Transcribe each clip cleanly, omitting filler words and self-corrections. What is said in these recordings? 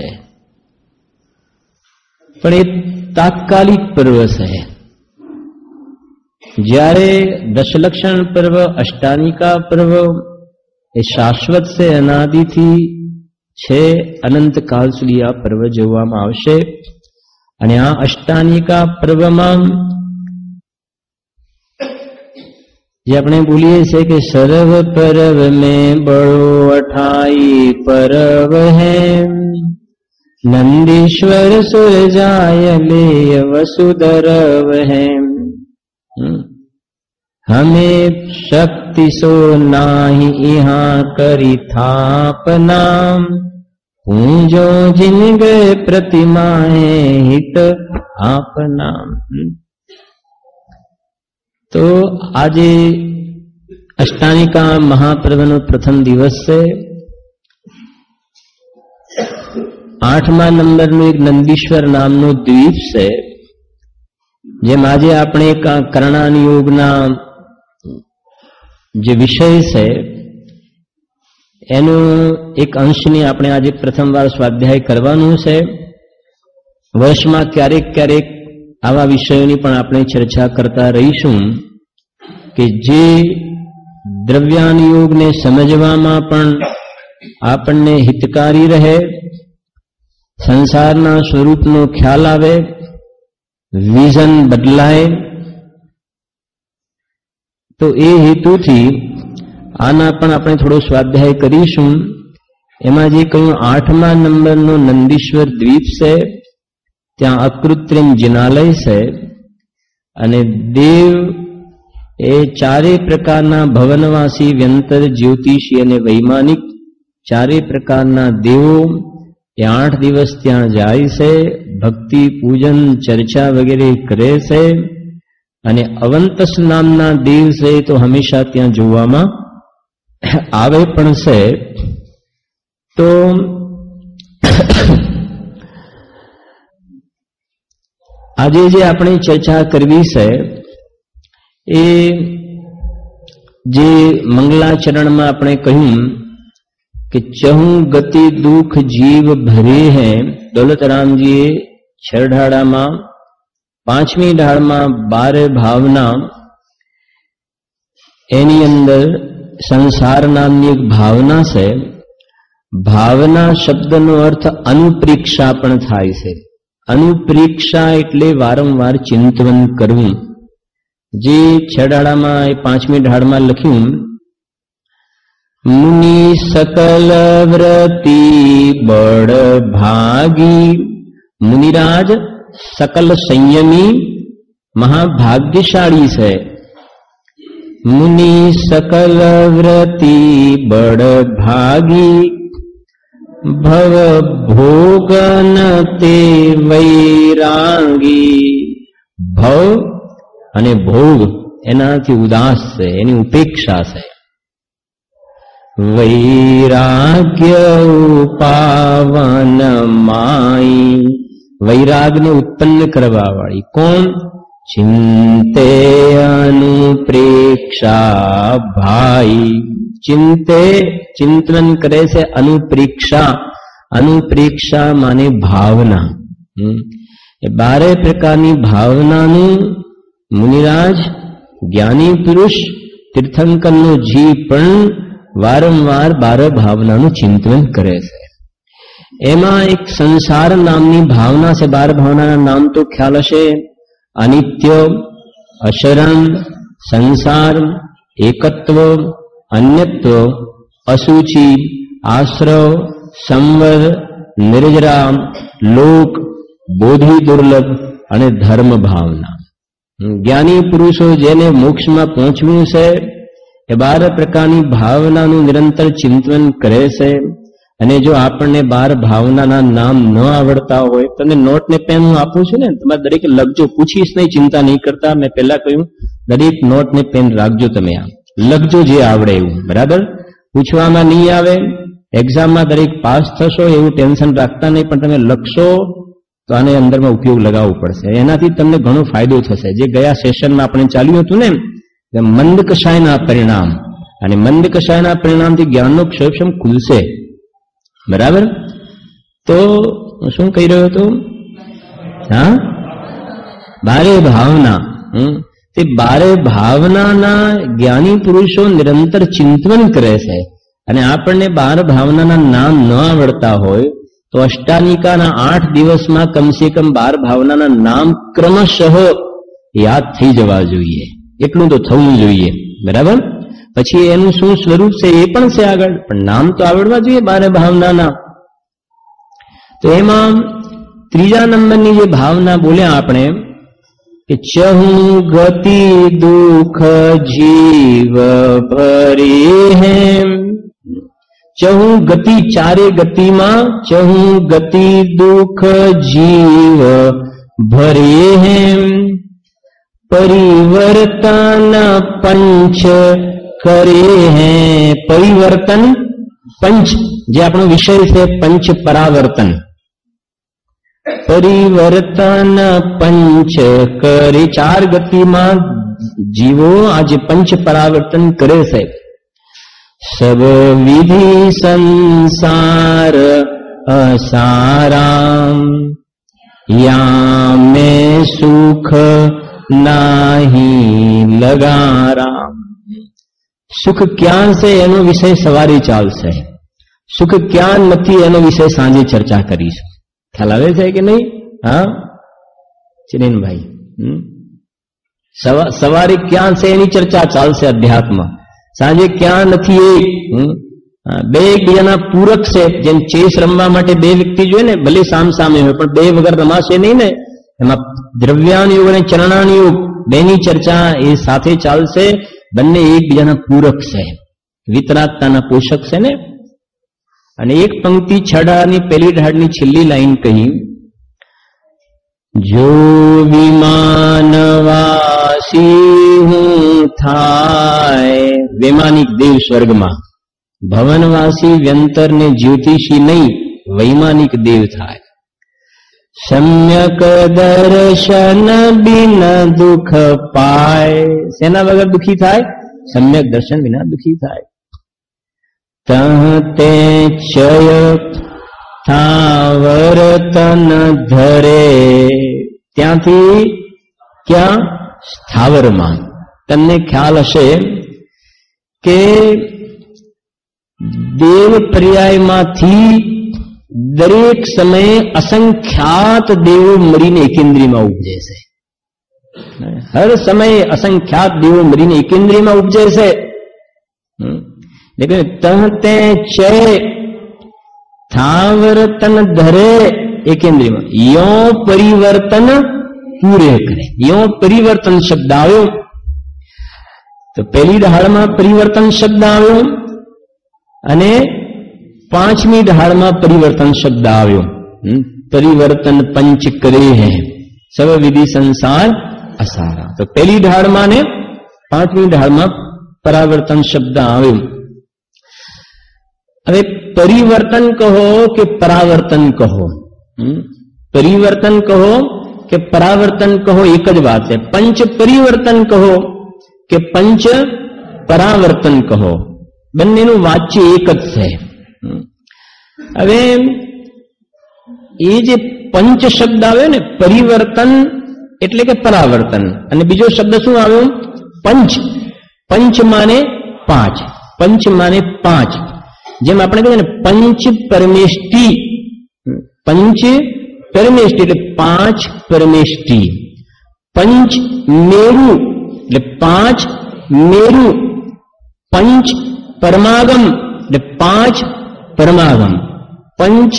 છે, પણ એ તાત્કાલિક પર્વ છે. જ્યારે દશલક્ષણ પર્વ, અષ્ટાનિકા પર્વ એ શાશ્વત છે, અનાદિથી છે, અનંતકાળ સુધી આ પર્વ જોવામાં આવશે. અને આ અષ્ટાનિકા પર્વમાં જે આપણે બોલીએ છીએ કે સર્વ પર્વ મેં બડો અઠાઈ પર્વ હે, નંદીશ્વર સુર જાય લે વસુધરવ હે, हमें शक्ति सो नाही इहा करी थापना, पूजो जिन गए प्रतिमाए हित आपना. तो આજે અષ્ટાનિકા મહાપર્વનો પ્રથમ દિવસ છે. 8મા નંબરનું એક નંદીશ્વર નામનું દ્વીપ છે. જેમ આજે આપણે કર્ણાન યોગના જે વિષય છે એનું એક અંશની આપણે આજે પ્રથમવાર સ્વાધ્યાય કરવાનું છે. વર્ષમાં ક્યારેક ક્યારેક આવા વિષયોની પણ આપણે ચર્ચા કરતા રહીશું કે જે દ્રવ્યાન યોગને સમજવામાં પણ આપણને હિતકારી રહે, સંસારના સ્વરૂપનો ખ્યાલ આવે, વિઝન બદલાય. તો એ હેતુથી આના પણ આપણે થોડો સ્વાધ્યાય કરીશું. એમાં જે કહ્યું 8મા નંબરનો નંદીશ્વર દ્વીપ છે, ત્યાં અકૃત્રિમ જિનાલય છે. અને દેવ એ ચારે પ્રકારના ભવનવાસી, વ્યંતર, જ્યોતિષી અને વૈમાનિક ચારે પ્રકારના દેવો એ 8 દિવસ ત્યાં જાય છે, ભક્તિ, પૂજન, ચર્ચા વગેરે કરે છે. અને અવંતસ નામના દેવ છે તો હંમેશા ત્યાં જોવામાં આવે પણ છે. તો આજે જે આપણે ચર્ચા કરવી છે એ જે મંગલાચરણમાં આપણે કહ્યું કે ચહું ગતિ દુઃખ જીવ ભરે હૈ, દોલતરામજીએ 6 ઢાળામાં 5મી ઢાળમાં 12 ભાવના, એની અંદર સંસાર નામની એક ભાવના છે. ભાવના શબ્દનો અર્થ અનુપ્રેક્ષા પણ થાય છે. અનુપ્રેક્ષા એટલે વારંવાર ચિંતન કરવું. જે 6 ઢાળામાં 5મી ઢાળમાં લખ્યું, મુનિ સકલ વ્રતિ બળ ભાગી, મુનિરાજ सकल संयमी महाभाग्यशाली से, मुनि सकल व्रति बड़ भागी, भव भोगन ते वैरागी. भव અને ભોગ એનાથી ઉદાસ છે, એની ઉપેક્ષા છે. વૈરાગ્ય પાવન માઈ, વૈરાગને ઉત્પન્ન કરવા વાળી કોણ? ચિંતે અનુપ્રેક્ષા ભાઈ. ચિંતે ચિંતન કરે છે, અનુપ્રેક્ષા, અનુપ્રેક્ષા માને ભાવના. એ 12 પ્રકારની ભાવનાનું મુનિરાજ, જ્ઞાની પુરુષ, તીર્થંકરનો જીવ પણ વારંવાર 12 ભાવનાનું ચિંતન કરે છે. એમાં એક સંસાર નામની ભાવના છે. 12 ભાવનાના નામ તો ખ્યાલ હશે: અનિત્ય, અશરણ, સંસાર, એકત્વ, અન્યત્વ, અસુચિ, આશ્રવ, સંવર, નિર્જરા, લોક, બોધિ દુર્લભ અને ધર્મ ભાવના. જ્ઞાની પુરુષો જેને મોક્ષમાં પહોંચવું છે એ 12 પ્રકારની ભાવનાનું નિરંતર ચિંતન કરે છે. અને જો આપણને 12 ભાવનાના નામ ન આવડતા હોય, તમને નોટ ને પેન હું આપું છું ને, તમારે દરેક લખજો, પૂછીશ નહીં, ચિંતા નહીં કરતા. મેં પહેલા કહ્યું દરેક નોટ ને પેન રાખજો, તમે આ લખજો જે આવડે એવું. બરાબર? પૂછવામાં નહીં આવે, એક્ઝામમાં દરેક પાસ થશો એવું ટેન્શન રાખતા નહીં, પણ તમે લખશો તો આને અંદરમાં ઉપયોગ લગાવવો પડશે. એનાથી તમને ઘણો ફાયદો થશે. જે ગયા સેશનમાં આપણે ચાલ્યું હતું ને, મંદ કષાયના પરિણામ, અને મંદ કષાયના પરિણામથી જ્ઞાનનો ક્ષયક્ષમ ખુલશે. બરાબર? તો શું કહી રહ્યો હતો? હા, બારે ભાવના. તે બારે ભાવનાના જ્ઞાની પુરુષો નિરંતર ચિંતન કરે છે. અને આપણને બાર ભાવનાના નામ ન આવડતા હોય તો અષ્ટાનિકાના 8 દિવસમાં કમસે કમ 12 ભાવનાના નામ ક્રમશઃ યાદ થઈ જવા જોઈએ. એટલું તો થવું જોઈએ, બરાબર? પછી એનું શું સ્વરૂપ છે એ પણ છે આગળ, પણ નામ તો આવડવા જોઈએ 12 ભાવનાના. તો એમાં 3જા નંબરની જે ભાવના બોલ્યા આપણે કે ચહું ગતિ દુઃખ જીવ ભરી હે. ચહું ગતિ, ચારે ગતિમાં ચહું ગતિ દુઃખ જીવ ભરે હે. પરિવર્તન પંચ કરે હે. પરિવર્તન પંચ, જે આપણો વિષય છે, પંચ પરાવર્તન. પરિવર્તન પંચ કરે, 4 ગતિમાં જીવો આજે પંચ પરાવર્તન કરે છે. સબ વિધિ સંસાર અસારામ યા મેં સુખ નાહી લગારામ. સુખ ક્યાં છે એનો વિષય સવારે ચાલશે, સુખ ક્યાં નથી એનો વિષય સાંજે ચર્ચા કરીશું. ખ્યાલ આવે છે કે નહીં? હા ચિનેનભાઈ, સવારે ક્યાં છે એની ચર્ચા ચાલશે અધ્યાત્મ, સાંજે ક્યાં નથી એ. બે એકબીજાના પૂરક છે. જેમ ચેસ રમવા માટે 2 વ્યક્તિ જોઈએ ને, ભલે સામ સામે હોય પણ 2 વગર રમાશે નહીં ને. એમાં દ્રવ્યાન યુગ અને ચરણાન યુગ બેની ચર્ચા એ સાથે ચાલશે. બંને એકબીજાના પૂરક છે, વિતરાગતાના પોષક છે ને. અને એક પંક્તિ છડાની પહેલી ઢાળની છેલ્લી લાઈન કહી, જો વિમાનવાસી હું થાય. વૈમાનિક દેવ સ્વર્ગમાં, ભવનવાસી વ્યંતરને જ્યોતિષી નહીં, વૈમાનિક દેવ થાય. સમ્યક દર્શન બિન દુઃખ પાય. શેના વગર દુઃખી થાય? સમ્યક દર્શન વિના દુઃખી થાય. તહતે ચય થાવર તન ધરે. ત્યાંથી ક્યાં? સ્થાવરમાં. તમને ખ્યાલ હશે કે દેવ પર્યાયમાંથી દરેક સમયે અસંખ્યાત દેવો મળીને એકેન્દ્રીયમાં ઉપજે છે. હર સમયે અસંખ્યાત દેવો મળીને એકેન્દ્રીયમાં ઉપજે છે. लेकिन तहते चय थावर तन धरे एकेंद्रीय यो परिवर्तन पूरे करे. यो परिवर्तन शब्द आयो तो पहली ढाળમાં પરિવર્તન શબ્દ આવ્યો અને 5મી ઢાળમાં પરિવર્તન શબ્દ આવ્યો. પરિવર્તન પંચ કરે હે સબ વિધિ સંસાર અસારા. તો પહેલી ઢાળમાં ને 5મી ઢાળમાં પરાવર્તન શબ્દ આવ્યો. હવે પરિવર્તન કહો કે પરાવર્તન કહો, પરિવર્તન કહો કે પરાવર્તન કહો, એક જ વાત છે. પંચ પરિવર્તન કહો કે પંચ પરાવર્તન કહો, બંનેનું વાચ્ય એક જ છે. હવે એ જે પંચ શબ્દ આવ્યો ને, પરિવર્તન એટલે કે પરાવર્તન, અને બીજો શબ્દ શું આવ્યો? પંચ. પંચ માને 5, પંચ માને 5. જેમ આપણે કહીએ ને પંચ પરમેષ્ટિ, પંચ પરમેષ્ટિ એટલે 5 પરમેષ્ટિ. પંચ મેરુ એટલે 5 મેરુ. પંચ પરમાગમ એટલે 5 પરમાગમ. પંચ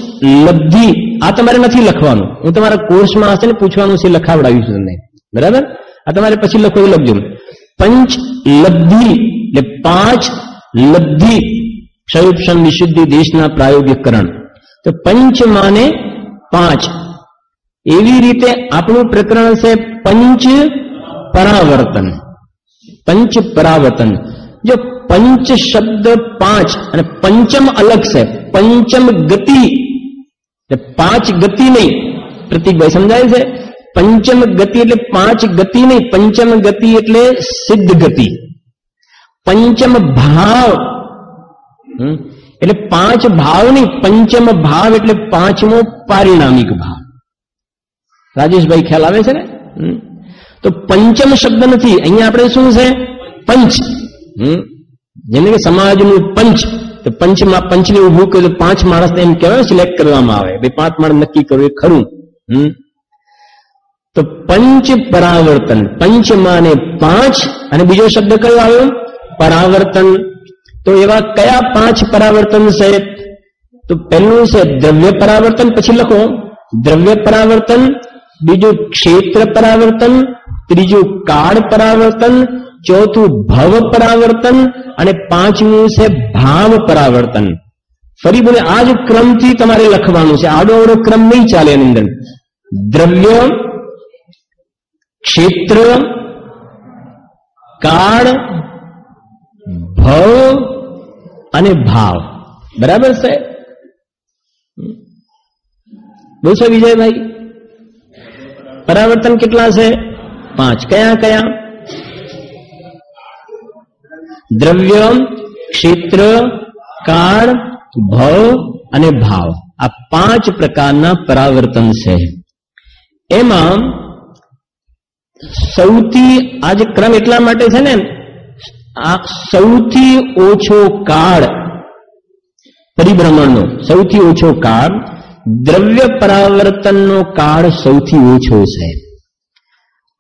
લબ્ધિ, આ તમારે નથી લખવાનું, હું તમારા કોર્સમાં હશે ને પૂછવાનું છે, લખાવડાવ્યું છું તમને, બરાબર? આ તમારે પછી લખો એવું લખજો. પંચ લબ્ધિ એટલે 5 લબ્ધિ. ક્ષયોપશન વિશુદ્ધિ દેશના પ્રાયોગિકકરણ. તો પંચ માને 5. એવી રીતે આપણું પ્રકરણ છે પંચ પરાવર્તન. પંચ પરાવર્તન. જો પંચ શબ્દ 5 અને પંચમ અલગ છે. પંચમ ગતિ, 5 ગતિ નહીં. પ્રતિકભાઈ સમજાય છે? પંચમ ગતિ એટલે 5 ગતિ નહીં, પંચમ ગતિ એટલે સિદ્ધ ગતિ. પંચમ ભાવ એટલે 5 ભાવ નહીં, પંચમ ભાવ એટલે 5મો પારિણામિક ભાવ. રાજેશભાઈ ખ્યાલ આવે છે ને? તો પંચમ શબ્દ નથી, અહીંયા આપણે શું છે? પંચ. જેને કે સમાજનું પંચ, તો પંચમાં પંચને ઉભું કર્યું, 5 માણસને એમ કહેવાય સિલેક્ટ કરવામાં આવે, 5 માણસ નક્કી કરવું એ ખરું. તો પંચ પરાવર્તન, પંચ માને 5, અને બીજો શબ્દ કયો આવ્યો? પરાવર્તન. તો એવા કયા 5 પરાવર્તન છે? તો પહેલું છે દ્રવ્ય પરાવર્તન, પછી લખો દ્રવ્ય પરાવર્તન, બીજું ક્ષેત્ર પરાવર્તન, ત્રીજું કાળ પરાવર્તન, ચોથું ભવ પરાવર્તન, અને 5મું છે ભાવ પરાવર્તન. ફરી બોલે આ જ ક્રમથી તમારે લખવાનું છે, આડો અવડો ક્રમ નહીં ચાલે એની અંદર. દ્રવ્ય, ક્ષેત્ર, કાળ, ભવ અને ભાવ. બરાબર છે? બોલશો વિજયભાઈ? પરાવર્તન કેટલા છે? 5. કયા કયા? દ્રવ્ય, ક્ષેત્ર, કાળ, ભવ અને ભાવ. આ 5 પ્રકારના પરાવર્તન છે. એમાં સૌથી આજ ક્રમ એટલા માટે છે ને, આ સૌથી ઓછો કાળ પરિભ્રમણનો, સૌથી ઓછો કાળ દ્રવ્ય પરાવર્તનનો કાળ સૌથી ઓછો છે.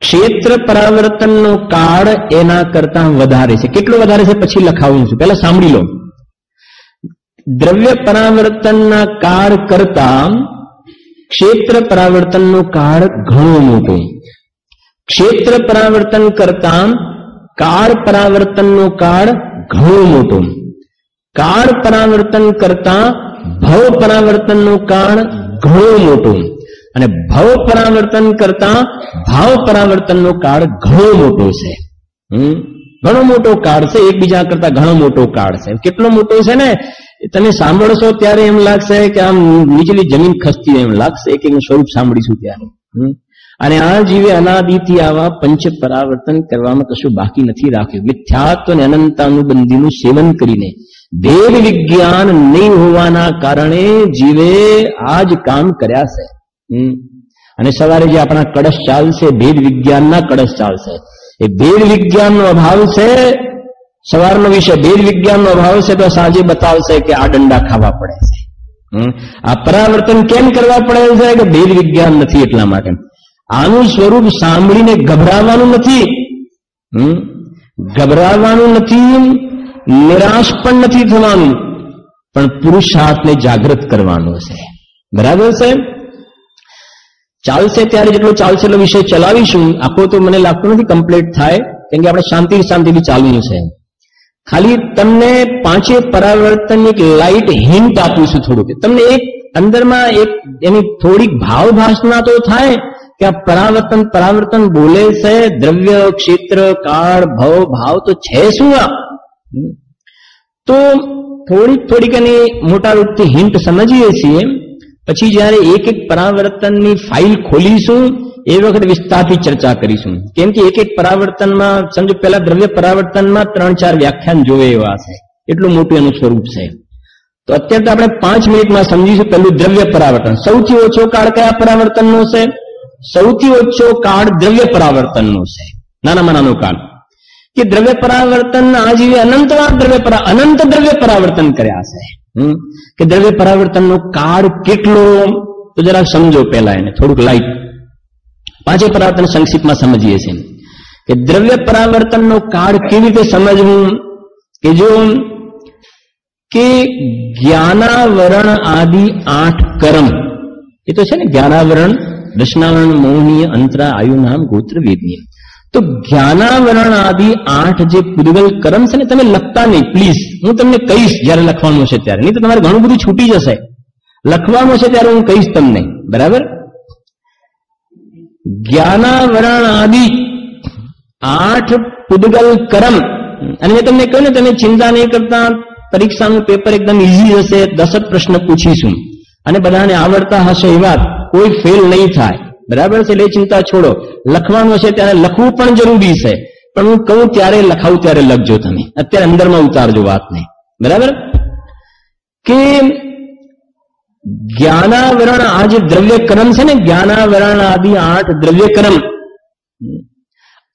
ક્ષેત્ર પરાવર્તનનો કાળ એના કરતા વધારે છે. કેટલો વધારે છે પછી લખાવું છું, પહેલા સાંભળી લો. દ્રવ્ય પરાવર્તનના કાળ કરતા ક્ષેત્ર પરાવર્તનનો કાળ ઘણો મોટો. ક્ષેત્ર પરાવર્તન કરતા કાળ પરાવર્તનનો કાળ ઘણો મોટો. કાળ પરાવર્તન કરતા ભવ પરાવર્તનનો કાળ ઘણો મોટો, અને ભવ પરાવર્તન કરતા ભાવ પરાવર્તનનો કાળ ઘણો મોટો છે. ઘણો મોટો કાળ છે, એકબીજા કરતા ઘણો મોટો કાળ છે. કેટલો મોટો છે ને, તમે સાંભળશો ત્યારે એમ લાગશે કે આમ નીચેલી જમીન ખસતી એમ લાગશે, એક એનું સ્વરૂપ સાંભળીશું ત્યારે. અને આ જીવે અનાદિથી આવા પંચ પરાવર્તન કરવામાં કશું બાકી નથી રાખ્યું. મિથ્યાત્વ અને અનંતાનુબંધીનું સેવન કરીને ભેદ વિજ્ઞાન નહીં હોવાના કારણે જીવે આ જ કામ કર્યા છે. અને સવારે જે આપણા કળશ ચાલશે, ભેદ વિજ્ઞાનના કળશ ચાલશે. એ ભેદ વિજ્ઞાનનો અભાવ છે. સવારનો વિષય ભેદ વિજ્ઞાનનો અભાવ છે, તો સાંજે બતાવશે કે આ દંડા ખાવા પડે છે. આ પરાવર્તન કેમ કરવા પડે છે? કે ભેદ વિજ્ઞાન નથી એટલા માટે. આનું સ્વરૂપ સાંભળીને ગભરાવાનું નથી, ગભરાવાનું નથી, નિરાશ પણ નથી થવાનું, પણ પુરુષાર્થને જાગૃત કરવાનો છે. બરાબર છે? ચાલશે ત્યારે જેટલો ચાલશે એટલો વિષય ચલાવીશું. આખો તો મને લાગતું નથી કમ્પ્લીટ થાય, કેમ કે આપણે શાંતિથી ચાલવું છે. ખાલી તમને 5 પરાવર્તન એક લાઇટ હિન્ટ આપું છું થોડુંક. તમને એક અંદરમાં એક એની થોડીક ભાવ ભાષના તો થાય કે આ પરાવર્તન બોલે છે. દ્રવ્ય, ક્ષેત્ર, કાળ, ભવ, ભાવ તો છે શું? આ તો થોડીક એની મોટા રૂપથી હિન્ટ સમજીએ છીએ. પછી જયારે એક એક પરાવર્તનની ફાઇલ ખોલીશું એ વખતે વિસ્તારથી ચર્ચા કરીશું. કેમ કે એક પરાવર્તનમાં સમજો, પહેલા દ્રવ્ય પરાવર્તનમાં 3-4 વ્યાખ્યાન જોવે એવા છે, એટલું મોટું એનું સ્વરૂપ છે. તો અત્યારે આપણે 5 મિનિટમાં સમજીશું. પહેલું દ્રવ્ય પરાવર્તન. સૌથી ઓછો કાળ કયા પરાવર્તનનો છે? સૌથી ઓછો કાળ દ્રવ્ય પરાવર્તનનો છે. નાનામાં નાનો કાળ કે દ્રવ્ય પરાવર્તન આજીવે અનંત દ્રવ્ય પરાવર્તન કર્યા છે. કે દ્રવ્ય પરાવર્તનનો કાળ કેટલો, તો જરા સમજો પહેલા એને થોડુંક લાઈટ. 5 પરાવર્તન સંક્ષિપ્તમાં સમજીએ છીએ કે દ્રવ્ય પરાવર્તનનો કાળ કેવી રીતે સમજવું. કે જો કે જ્ઞાનાવરણ આદિ 8 કર્મ, એ તો છે ને, જ્ઞાનાવરણ, દર્શનાવરણ, મૌનીય, અંતરા, આયુનામ, ગોત્ર, વેદનીય. તો જ્ઞાનાવરણ આદિ 8 જે પૂર્વલ કર્મ છે ને, તમે લખતા નહીં પ્લીઝ. હું તમને કહીશ જયારે લખવાનું છે ત્યારે, નહીં તો તમારે ઘણું બધું છૂટી જશે. લખવાનું છે ત્યારે હું કહીશ તમને. બરાબર? જ્ઞાનાવરણ આદિ 8 પૂર્વલ કર્મ. અને મેં તમને કહ્યું ને, તમે ચિંતા નહીં કરતા, પરીક્ષાનું પેપર એકદમ ઇઝી હશે. 10 પ્રશ્ન પૂછીશું અને બધાને આવડતા હશે એ વાત, કોઈ ફેલ નહીં થાય. બરાબર છે? એટલે ચિંતા છોડો. લખવાનું છે ત્યારે લખવું પણ જરૂરી છે, પણ હું કહું ત્યારે લખાવું ત્યારે લખજો. તમે અત્યારે અંદરમાં ઉતારજો વાતને. બરાબર? કે જ્ઞાનાવરણ આ જે દ્રવ્ય કર્મ છે ને, જ્ઞાનાવરણ આદિ 8 દ્રવ્ય કર્મ,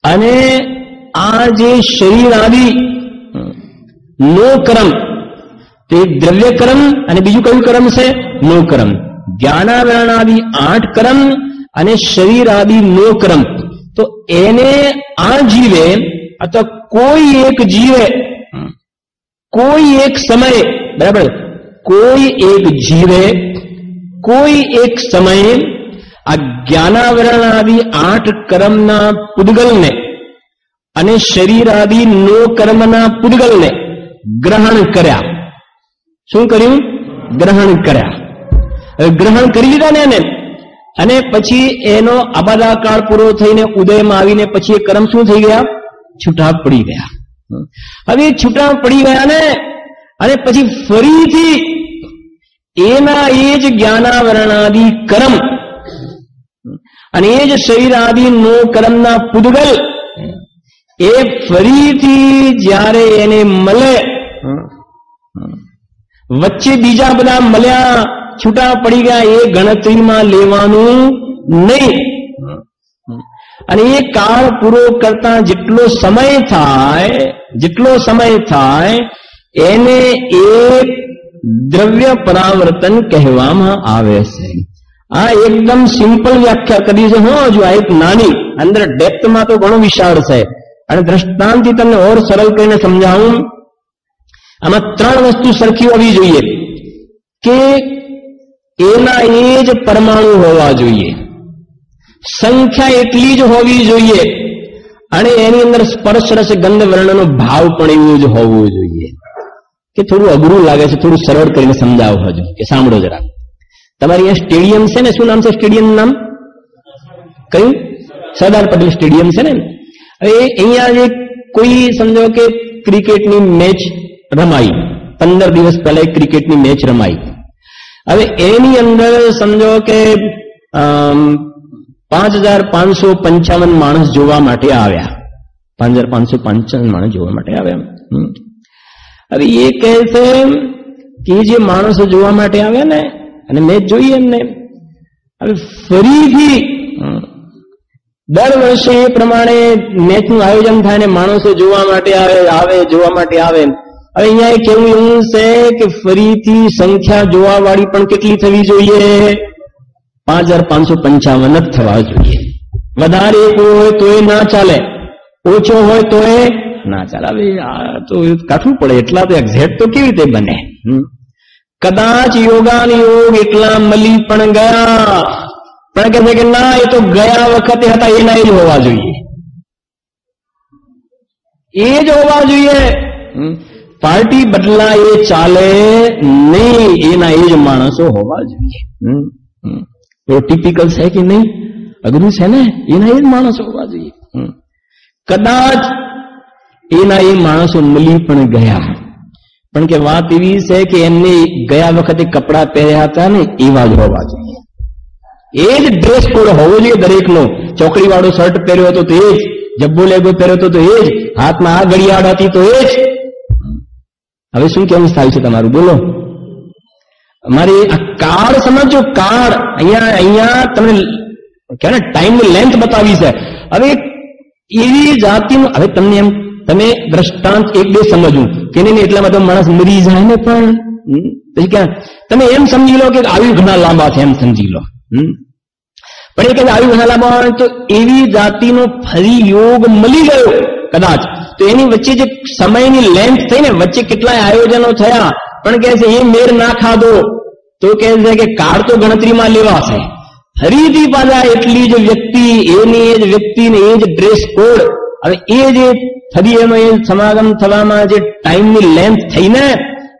અને આ જે શરીર આદિ નો કર્મ, તો એક દ્રવ્ય કર્મ અને બીજું કયું કર્મ છે? નો કર્મ. જ્ઞાનાવરણ આદિ 8 કર્મ અને શરીર આદિ નો કર્મ. તો એને આ જીવે અથવા કોઈ એક જીવે કોઈ એક સમયે, બરાબર, કોઈ એક જીવે કોઈ એક સમયે આ જ્ઞાનાવરણ આદિ 8 કર્મના પુદ્ગલને અને શરીર આદિ નો કર્મના પુદ્ગલને ગ્રહણ કર્યા. શું કર્યું? ગ્રહણ કર્યા. ગ્રહણ કરી લીધા ને એને, અને પછી એનો આબાદાકાળ પૂરો થઈને ઉદયમાં આવીને પછી એ કર્મ શું થઈ ગયા? છૂટા પડી ગયા. હવે છૂટા પડી ગયા ને, અને પછી ફરીથી એના એ જ જ્ઞાનાવરણાદિ કર્મ અને એ જ શરીર આદિ નો કર્મના પુદ્ગલ એ ફરીથી જ્યારે એને મળે, વચ્ચે બીજા બધા મળ્યા, છૂટા પડી ગયા, એ ગણતરીમાં લેવાનું નહીં. અને એ કાળ પૂરો કરતા જેટલો સમય થાય એને એક દ્રવ્ય પરાવર્તન કહેવામાં આવે છે. આ એકદમ સિમ્પલ વ્યાખ્યા કરી છે. હજુ આ એક નાની, અંદર ડેપ્થમાં તો ઘણો વિશાળ છે, અને દ્રષ્ટાંતથી તમને ઓર સરળ કરીને સમજાવું. આમાં 3 વસ્તુ સરખી હોવી જોઈએ કે એના એ જ પરમાણુ હોવા જોઈએ, સંખ્યા એટલી જ હોવી જોઈએ, અને એની અંદર સ્પર્શ રસ ગંધ વર્ણનો ભાવ પણ એવું જ હોવું જોઈએ. કે થોડું અઘરું લાગે છે, થોડું સરળ કરીને સમજાવો હજુ, કે સાંભળો જરા. તમારી અહીંયા સ્ટેડિયમ છે ને, શું નામ છે સ્ટેડિયમ નામ? કયું? સરદાર પટેલ સ્ટેડિયમ છે ને. હવે અહીંયા જે કોઈ સમજો કે ક્રિકેટની મેચ રમાઈ, 15 દિવસ પહેલા એક ક્રિકેટની મેચ રમાઈ. હવે એની અંદર સમજો કે 5555 માણસ જોવા માટે આવ્યા. 5555 માણસ જોવા માટે આવ્યા. હવે એ કહે છે કે જે માણસો જોવા માટે આવ્યા ને, અને મેચ જોઈએ એમને, હવે ફરીથી દર વર્ષે એ પ્રમાણે મેચનું આયોજન થાય ને માણસો જોવા માટે જોવા માટે આવે. હવે અહીંયા એ કેવું એવું છે કે ફરીથી સંખ્યા જોવા વાળી પણ કેટલી થવી જોઈએ? 5555 જ થવા જોઈએ. વધારે હોય તો એ ના ચાલે, ઓછો હોય તો એ ના ચાલે. હવે આ તો કાઠવું પડે, એટલા તો એક્ઝેક્ટ તો કેવી રીતે બને? કદાચ યોગાન યોગ એટલા મળી પણ ગયા, પણ કહે છે કે ના, એ તો ગયા વખતે હતા એના એ જ હોવા જોઈએ, એ જ હોવા જોઈએ. પાર્ટી બદલાય એ ચાલે નહીં, એના એ જ માણસો હોવા જોઈએ. ટિપિકલ છે કે નહીં? અઘરું છે ને? એના એ જ માણસો હોવા જોઈએ. કદાચ એના એ માણસો મળી પણ ગયા, પણ કે વાત એવી છે કે એમને ગયા વખતે કપડા પહેર્યા હતા ને એવા જ હોવા જોઈએ. એ જ ડ્રેસ કોડ હોવો જોઈએ દરેકનો. ચોકડી વાળો શર્ટ પહેર્યો હતો તો એ જ, જબ્બો લેગો પહેર્યો હતો તો એ જ, હાથમાં આ ઘડિયાળ હતી તો એ જ. હવે શું કેવું થાય છે તમારું? બોલો. અમારે આ કાળ સમજો, કાળ અહીંયા તમને કે ને ટાઈમની લેન્થ બતાવી છે. હવે એવી જાતિનું, હવે તમને એમ, તમે દ્રષ્ટાંત 1-2 સમજવું કે નહીં, એટલામાં તો માણસ મરી જાય ને. પણ પછી ક્યાં તમે એમ સમજી લો કે આયુ ઘણા લાંબા છે, એમ સમજી લો. પણ એ કે આયુ ઘણા લાંબા હોય તો એવી જાતિનો ફરી યોગ મળી ગયો કદાચ, તો એની વચ્ચે જે સમયની લેન્થ થઈ ને, વચ્ચે કેટલાય આયોજનો થયા, પણ કહે છે એ મેર ના ખાધો, તો કહે છે કે કાળ તો ગણતરીમાં લેવાશે. ફરીથી પાછા એટલી જ વ્યક્તિ, એની એ જ વ્યક્તિને એ જ ડ્રેસ કોડ, હવે એ જે ફરી એનો એ સમાગમ થવામાં જે ટાઈમની લેન્થ થઈને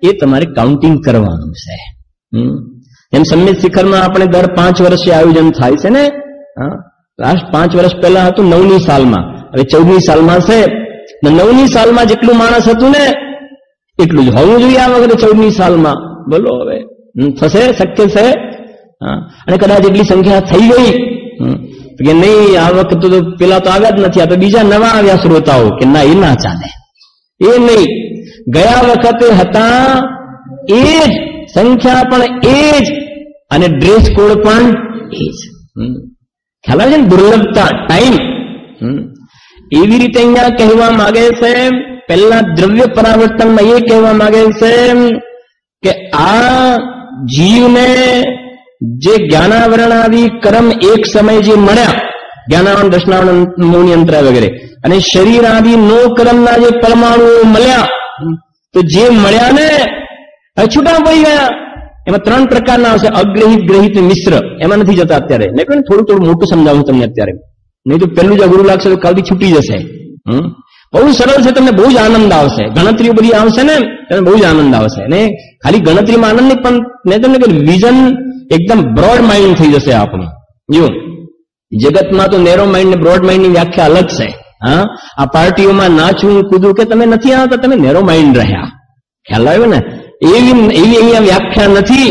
એ તમારે કાઉન્ટિંગ કરવાનું છે. એમ સંમેત શિખરમાં આપણે દર 5 વર્ષે આયોજન થાય છે ને. લાસ્ટ 5 વર્ષ પહેલા હતું 9ની સાલમાં, હવે 14ની સાલમાં છે. 9ની સાલમાં જેટલું માણસ હતું ને એટલું જ હોવું જોઈએ આ વખતે 14ની સાલમાં. બોલો હવે થશે? શક્ય છે? અને કદાચ એટલી સંખ્યા થઈ ગઈ કે નહીં, આ વખતે તો પેલા તો આવ્યા જ નથી, આ તો બીજા નવા આવ્યા શ્રોતાઓ, કે ના, એ ના ચાલે, એ નહીં. ગયા વખતે હતા એ જ સંખ્યા પણ એ જ અને ડ્રેસ કોડ પણ એ જ. ખ્યાલ આવે છે ને દુર્લભતા, ટાઈમ. એવી રીતે અહીંયા કહેવા માંગે છે, પહેલા દ્રવ્ય પરાવર્તનમાં એ કહેવા માંગે છે કે આ જીવને જે જ્ઞાનાવરણાદી કર્મ એક સમય જે મળ્યા, જ્ઞાનાવરણ, દર્શનાવરણ, મૌની અંતરા વગેરે, અને શરીર આદિ નો કર્મના જે પરમાણુઓ મળ્યા, તો જે મળ્યા ને છૂટા પડી ગયા. એમાં 3 પ્રકારના આવશે, અગ્રહિત, ગ્રહિત, મિશ્ર. એમાં નથી જતા અત્યારે. મેં થોડું મોટું સમજાવું તમને અત્યારે, નહીં તો પહેલું જ અઘરું લાગશે તો કાલથી છૂટી જશે. બહુ સરળ છે, તમને બહુ જ આનંદ આવશે. ગણતરીઓ બધી આવશે ને તમને બહુ જ આનંદ આવશે. અને ખાલી ગણતરીમાં આનંદ નહીં, પણ મેં તમને કહ્યું વિઝન એકદમ બ્રોડ માઇન્ડ થઈ જશે આપણું. જો જગતમાં તો નેરો માઇન્ડ ને બ્રોડ માઇન્ડ ની વ્યાખ્યા અલગ છે. હા, આ પાર્ટીઓમાં નાચવું કૂદવું કે તમે નથી આવતા, તમે નેરો માઇન્ડ રહ્યા. ખ્યાલ આવ્યો ને? એવી અહીંયા વ્યાખ્યા નથી.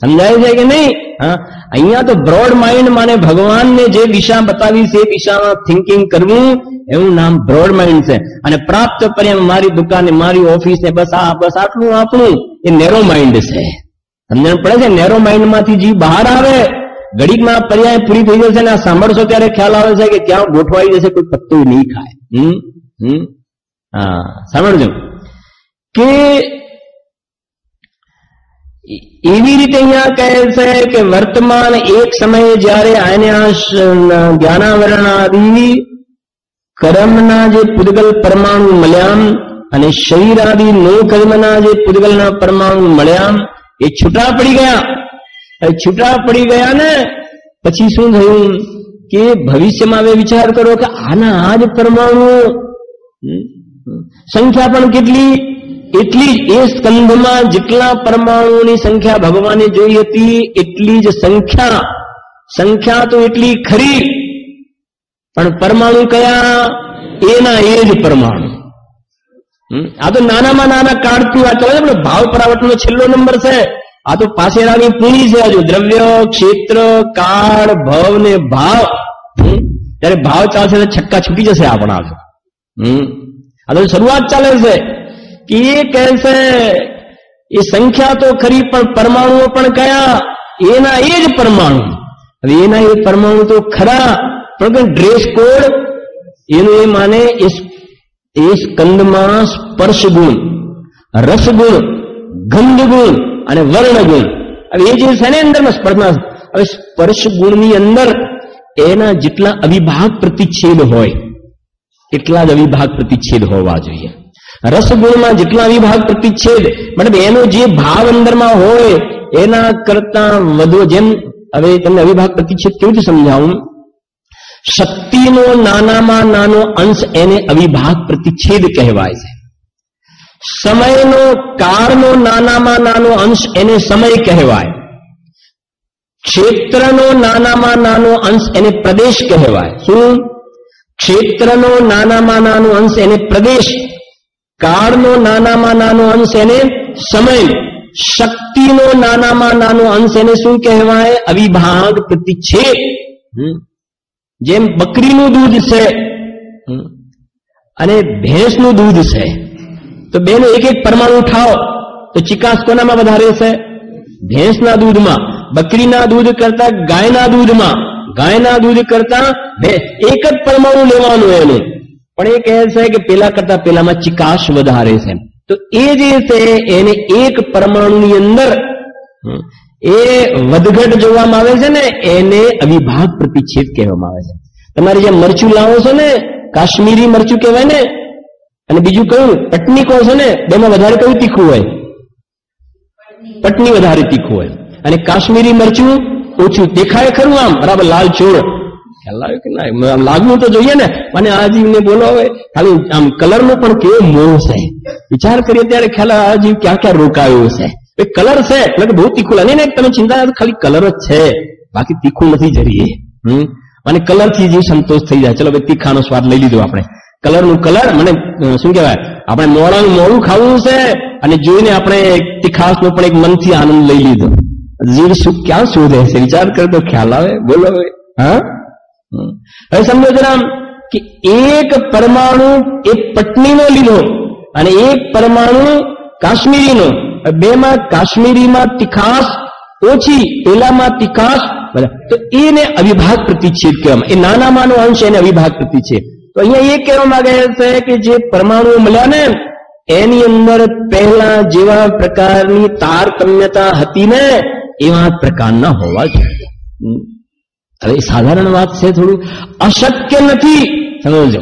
સમજાય છે કે નહીં? હા, અહીંયા તો બ્રોડ માઇન્ડ માને ભગવાનને જે દિશા બતાવી છે એ દિશામાં થિંકિંગ કરવું, એવું નામ બ્રોડ માઇન્ડ છે. અને પ્રાપ્ત પરિણામ મારી દુકાને, મારી ઓફિસ ને બસ આટલું આપણું, એ નેરો માઇન્ડ છે. સમજણ પડે છે? નેરો માઇન્ડ માંથી જે બહાર આવે, ઘડીકમાં પર્યાય પૂરી થઈ જશે ને આ સાંભળશો ત્યારે ખ્યાલ આવે છે કે ક્યાં ગોઠવાઈ જશે, કોઈ પત્તું નહીં ખાય. હા, સાંભળજો કે એવી રીતે અહીંયા કહે છે કે વર્તમાન એક સમયે જયારે આને જ્ઞાનાવરણાદિ કર્મના જે પૂદગલ પરમાણુ મળ્યા અને શરીર આદિ નો કર્મના જે પૂદગલના પરમાણુ મળ્યા, એ છૂટા પડી ગયા. છૂટા પડી ગયા ને પછી શું થયું કે ભવિષ્યમાં હવે વિચાર કરો કે આના આ જ પરમાણુ, સંખ્યા પણ કેટલી, એટલી જ એ સ્કંધમાં જેટલા પરમાણુની સંખ્યા ભગવાને જોઈ હતી એટલી જ સંખ્યા તો એટલી ખરી, પણ પરમાણુ કયા? એના એ જ પરમાણુ. આ તો નાનામાં નાના કાર્ડથી વાત ચાલે છે. ભાવ પરાવર્તનનો છેલ્લો નંબર છે. આ તો પાસેરાની પૂરી છે. હજુ દ્રવ્ય, ક્ષેત્ર, કાળ, ભવ ને ભાવ. ત્યારે ભાવ ચાલશે તો છક્કા છૂટી જશે આપણા. આ તો શરૂઆત ચાલે છે કે એ કહે છે એ સંખ્યા તો ખરી, પણ પરમાણુઓ પણ કયા? એના એ જ પરમાણુ. હવે એના એ પરમાણુ તો ખરા, પણ ડ્રેસ કોડ એનું એ માને એ સ્કંદમાં સ્પર્શ ગુણ, રસ ગુણ, ગંધ ગુણ અને વર્ણ ગુણ. હવે એ જે છે ને અંદરમાં સ્પર્શમાં, હવે સ્પર્શ ગુણની અંદર એના જેટલા અવિભાગ પ્રતિચ્છેદ હોય એટલા જ અવિભાગ પ્રતિચ્છેદ હોવા જોઈએ. રસગુણમાં જેટલા અવિભાગ પ્રતિચ્છેદ, મતલબ એનો જે ભાવ અંદરમાં હોય એના કરતા વધુ, જેમ હવે તમને અવિભાગ પ્રતિચ્છેદ કેવી રીતે સમજાવું? શક્તિનો નાનામાં નાનો અંશ એને અવિભાગ પ્રતિચ્છેદ કહેવાય છે. સમયનો, કાળનો નાનામાં નાનો અંશ એને સમય કહેવાય. ક્ષેત્રનો નાનામાં નાનો અંશ એને પ્રદેશ કહેવાય. શું? ક્ષેત્રનો નાનામાં નાનો અંશ એને પ્રદેશ, કાળનો નાનામાં નાનો અંશ એને સમય, શક્તિનો નાનામાં નાનો અંશ એને શું કહેવાય? અવિભાગ પ્રતિચ્છેદ. જેમ બકરીનું દૂધ છે અને ભેંસનું દૂધ છે, તો બેનો એક એક પરમાણુ ઉઠાવો તો ચિકાસ કોનામાં વધારે છે? ભેંસના દૂધમાં. બકરીના દૂધ કરતા ગાયના દૂધમાં, ગાયના દૂધ કરતા એક જ પરમાણુ લેવાનું એનું, પણ એ કહે છે કે પેલા કરતા પેલામાં ચિકાસ વધારે છે. તો એ જે છે એને એક પરમાણુની અંદર એ વધઘટ જોવામાં આવે છે ને, એને અવિભાગ પ્રતિચ્છેદ કહેવામાં આવે છે. તમારે જે મરચું લાવો છો ને, કાશ્મીરી મરચું કહેવાય ને, અને બીજું કયું પટની કહો છો ને, બેમાં વધારે કયું તીખું હોય? પટની વધારે તીખું હોય, અને કાશ્મીરી મરચું ઓછું દેખાય ખરું, આમ બરાબર લાલ ચોળ. ખ્યાલ આવે કે ના? લાગવું તો જોઈએ ને. અને આ જીવને બોલો હવે ખાલી આમ કલરનો પણ કેવો મોહ છે. વિચાર કરીએ ત્યારે ખ્યાલ આ જીવ ક્યાં ક્યાં રોકાયો છે. કલર છે એટલે કે બહુ તીખું લાગે ને, તમે ચિંતા ખાલી કલર જ છે, બાકી તીખું નથી જરીએ. અને કલર થી જીવ સંતોષ થઈ જાય. ચલો ભાઈ તીખાનો સ્વાદ લઈ લીધો આપણે. કલરનું કલર, મને શું કહેવાય, આપણે મોડાનું મોડું ખાવું છે અને જોઈને આપણે તીખાસનો પણ એક મનથી આનંદ લઈ લીધો. જીવ શું ક્યાં શોધે છે? વિચાર કરે તો ખ્યાલ આવે. બોલો હવે. હા, હવે સમજો જરા કે એક પરમાણુ એક પટનીનો લીધો અને એક પરમાણુ કાશ્મીરીનો. બેમાં કાશ્મીરીમાં તીખાશ ઓછી, પેલામાં તીખાશ, તો એને અવિભાગ પ્રતિચ્છેદ કહેવામાં, એ નાનામાંનો અંશ એને અવિભાગ પ્રતિચ્છેદ. તો અહીંયા એ કહેવા માંગે છે કે જે પરમાણુઓ મળ્યા ને એની અંદર પહેલા જેવા પ્રકારની તારતમ્યતા હતી ને એવા પ્રકારના હોવા જોઈએ. હવે સાધારણ વાત છે, થોડું અશક્ય નથી સમજો,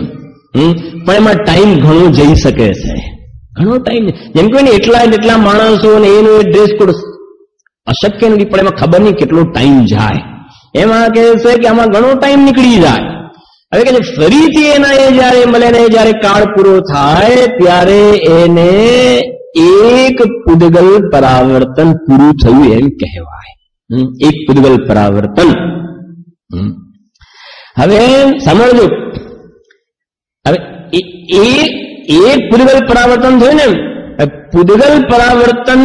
પણ એમાં ટાઈમ ઘણો જઈ શકે છે, ઘણો ટાઈમ. જેમ કે એટલા માણસો ને એનો ડ્રેસ કોડ અશક્ય નથી, પણ એમાં ખબર નહીં કેટલો ટાઈમ જાય. એમાં કહે છે કે આમાં ઘણો ટાઈમ નીકળી જાય. હવે કે ફરીથી એના એ જયારે મળે ને જયારે કાળ પૂરો થાય ત્યારે એને એક પુદ્ગલ પરાવર્તન પૂરું થયું એમ કહેવાય. એક પુદ્ગલ પરાવર્તન. હવે સમજો, હવે એક પુદ્ગલ પરાવર્તન થયું ને, પુદ્ગલ પરાવર્તન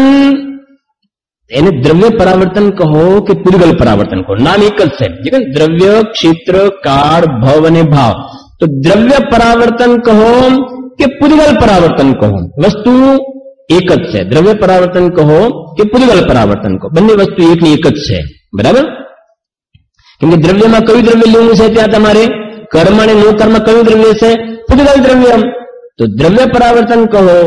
એને દ્રવ્ય પરાવર્તન કહો કે પુદ્ગલ પરાવર્તન કહો, નામ એક જ છે. દ્રવ્ય, ક્ષેત્ર, કાળ, ભવ અને ભાવ. તો દ્રવ્ય પરાવર્તન કહો કે પુદ્ગલ પરાવર્તન કહો, વસ્તુ એક જ છે. દ્રવ્ય પરાવર્તન કહો કે પુદ્ગલ પરાવર્તન કહો, બંને વસ્તુ એકની એક જ છે. બરાબર? કેમ કે દ્રવ્યમાં કયું દ્રવ્ય લેવું છે ત્યાં તમારે કર્મ અને નો કર્મ કયું દ્રવ્ય છે? પુદ્ગલ દ્રવ્ય. તો દ્રવ્ય પરાવર્તન કહો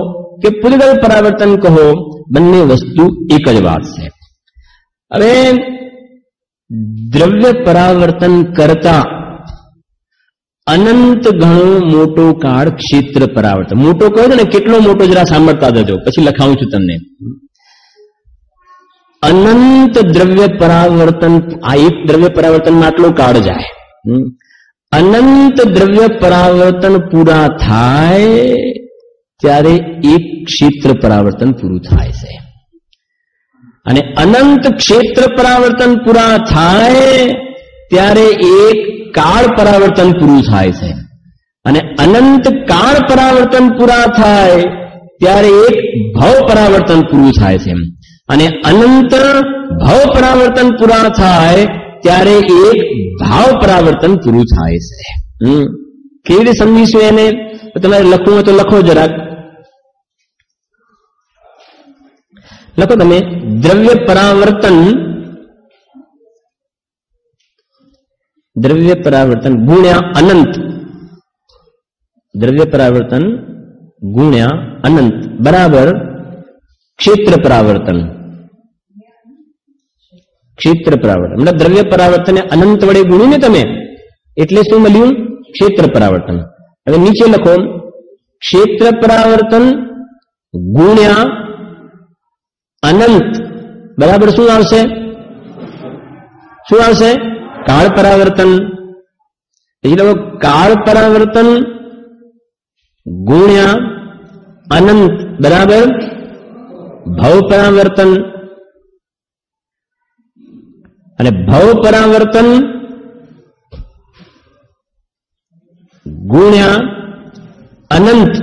કે પુદ્ગલ પરાવર્તન કહો, બંને વસ્તુ એક જ વાત છે. હવે દ્રવ્ય પરાવર્તન કરતા અનંત ઘણો મોટો કાળ ક્ષેત્ર પરાવર્તન. મોટો કહો છો ને, કેટલો મોટો જરા સાંભળતા જજો, પછી લખાવું છું તમને. અનંત દ્રવ્ય પરાવર્તન, આ એક દ્રવ્ય પરાવર્તનમાં આટલો કાળ જાય. અનંત દ્રવ્ય પરાવર્તન પૂરા થાય ત્યારે એક ક્ષેત્ર પરાવર્તન પૂરું થાય છે, અને અનંત ક્ષેત્ર પરાવર્તન પૂરા થાય ત્યારે એક કાળ પરાવર્તન પૂરું થાય છે, અને અનંત કાળ પરાવર્તન પૂરા થાય ત્યારે એક ભવ પરાવર્તન પૂરું થાય છે, અને અનંત ભવ પરાવર્તન પૂરા થાય ત્યારે એક ભાવ પરાવર્તન પૂરું થાય છે. કેવી રીતે સમજીશું એને? તમારે લખવું હોય તો લખો જરાક. લખો તમે, દ્રવ્ય પરાવર્તન ગુણ્યા અનંત, દ્રવ્ય પરાવર્તન ગુણ્યા અનંત બરાબર ક્ષેત્ર પરાવર્તન. ક્ષેત્ર પરાવર્તન મતલબ દ્રવ્ય પરાવર્તન અનંત વડે ગુણ્યું ને તમે, એટલે શું મળ્યું? ક્ષેત્ર પરાવર્તન. હવે નીચે લખો, ક્ષેત્ર પરાવર્તન ગુણ્યા અનંત બરાબર શું આવશે? શું આવશે? કાળ પરાવર્તન. એટલે કાળ પરાવર્તન ગુણ્યા અનંત બરાબર ભવ પરાવર્તન, અને ભવ પરાવર્તન ગુણ્યા અનંત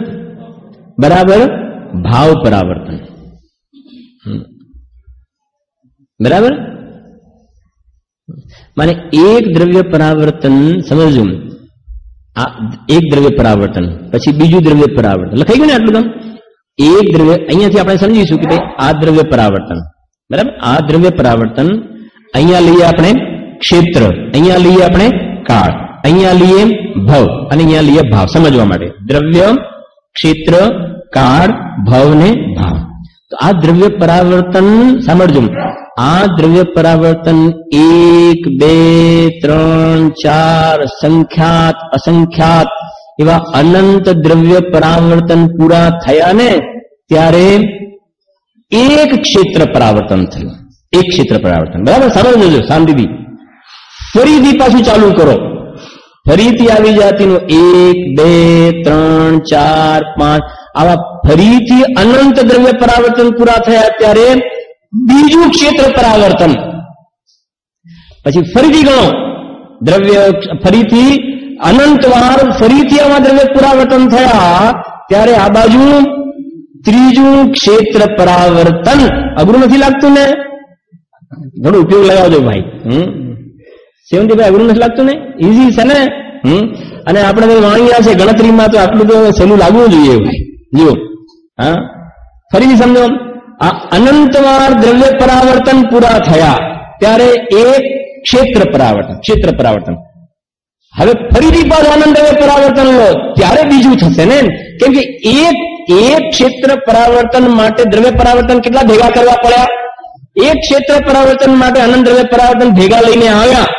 બરાબર ભાવ પરાવર્તન. બરાબર? માને એક દ્રવ્ય પરાવર્તન સમજવું, આ એક દ્રવ્ય પરાવર્તન પછી બીજું દ્રવ્ય પરાવર્તન લખાઈ ગયું ને આટલું કામ. એક દ્રવ્ય, અહીંયાથી આપણે સમજીશું કે ભાઈ આ દ્રવ્ય પરાવર્તન બરાબર, આ દ્રવ્ય પરાવર્તન અહીંયા લઈએ આપણે ક્ષેત્ર, અહીંયા લઈએ આપણે કાળ, અહીંયા લઈએ ભવ અને અહીંયા લઈએ ભાવ. સમજવા માટે દ્રવ્ય, ક્ષેત્ર, કાળ, ભવ ને ભાવ. તો આ દ્રવ્ય પરાવર્તન સાંભળજો, આ દ્રવ્ય પરાવર્તન 1, 2, 3, 4 સંખ્યાત અસંખ્યાત એવા અનંત દ્રવ્ય પરાવર્તન પૂરા થયા ને ત્યારે એક ક્ષેત્ર પરાવર્તન થયું. એક ક્ષેત્ર પરાવર્તન બરાબર. સમજો શાંતિથી. ફરીથી પાછું ચાલુ કરો, ફરીથી આવી જાતિનું 1, 2, 3, 4, 5 આવા ફરીથી અનંત દ્રવ્ય પરાવર્તન પૂરા થયા ત્યારે બીજું ક્ષેત્ર પરાવર્તન. પછી ફરીથી ગણો દ્રવ્ય, ફરીથી અનંત વાર ફરીથી આવા દ્રવ્ય પરાવર્તન થયા ત્યારે આ બાજુ ત્રીજું ક્ષેત્ર પરાવર્તન. અઘરું નથી લાગતું ને? થોડો ઉપયોગ લગાવજો ભાઈ. સેવંતીભાઈ અઘરું નથી લાગતું ને? ઈઝી છે ને? અને આપણે વાણિયા છે ગણતરીમાં, તો આટલું તો સહેલું લાગવું જોઈએ ભાઈ. જુઓ, હા ફરીથી સમજો. આ અનંતવાર દ્રવ્ય પરાવર્તન પૂરા થયા ત્યારે એક ક્ષેત્ર પરાવર્તન. હવે ફરીથી પાછું અનંત દ્રવ્ય પરાવર્તન લો ત્યારે બીજું થશે ને, કેમ કે એક ક્ષેત્ર પરાવર્તન માટે દ્રવ્ય પરાવર્તન કેટલા ભેગા કરવા પડ્યા? એક ક્ષેત્ર પરાવર્તન માટે અનંત દ્રવ્ય પરાવર્તન ભેગા લઈને આવ્યા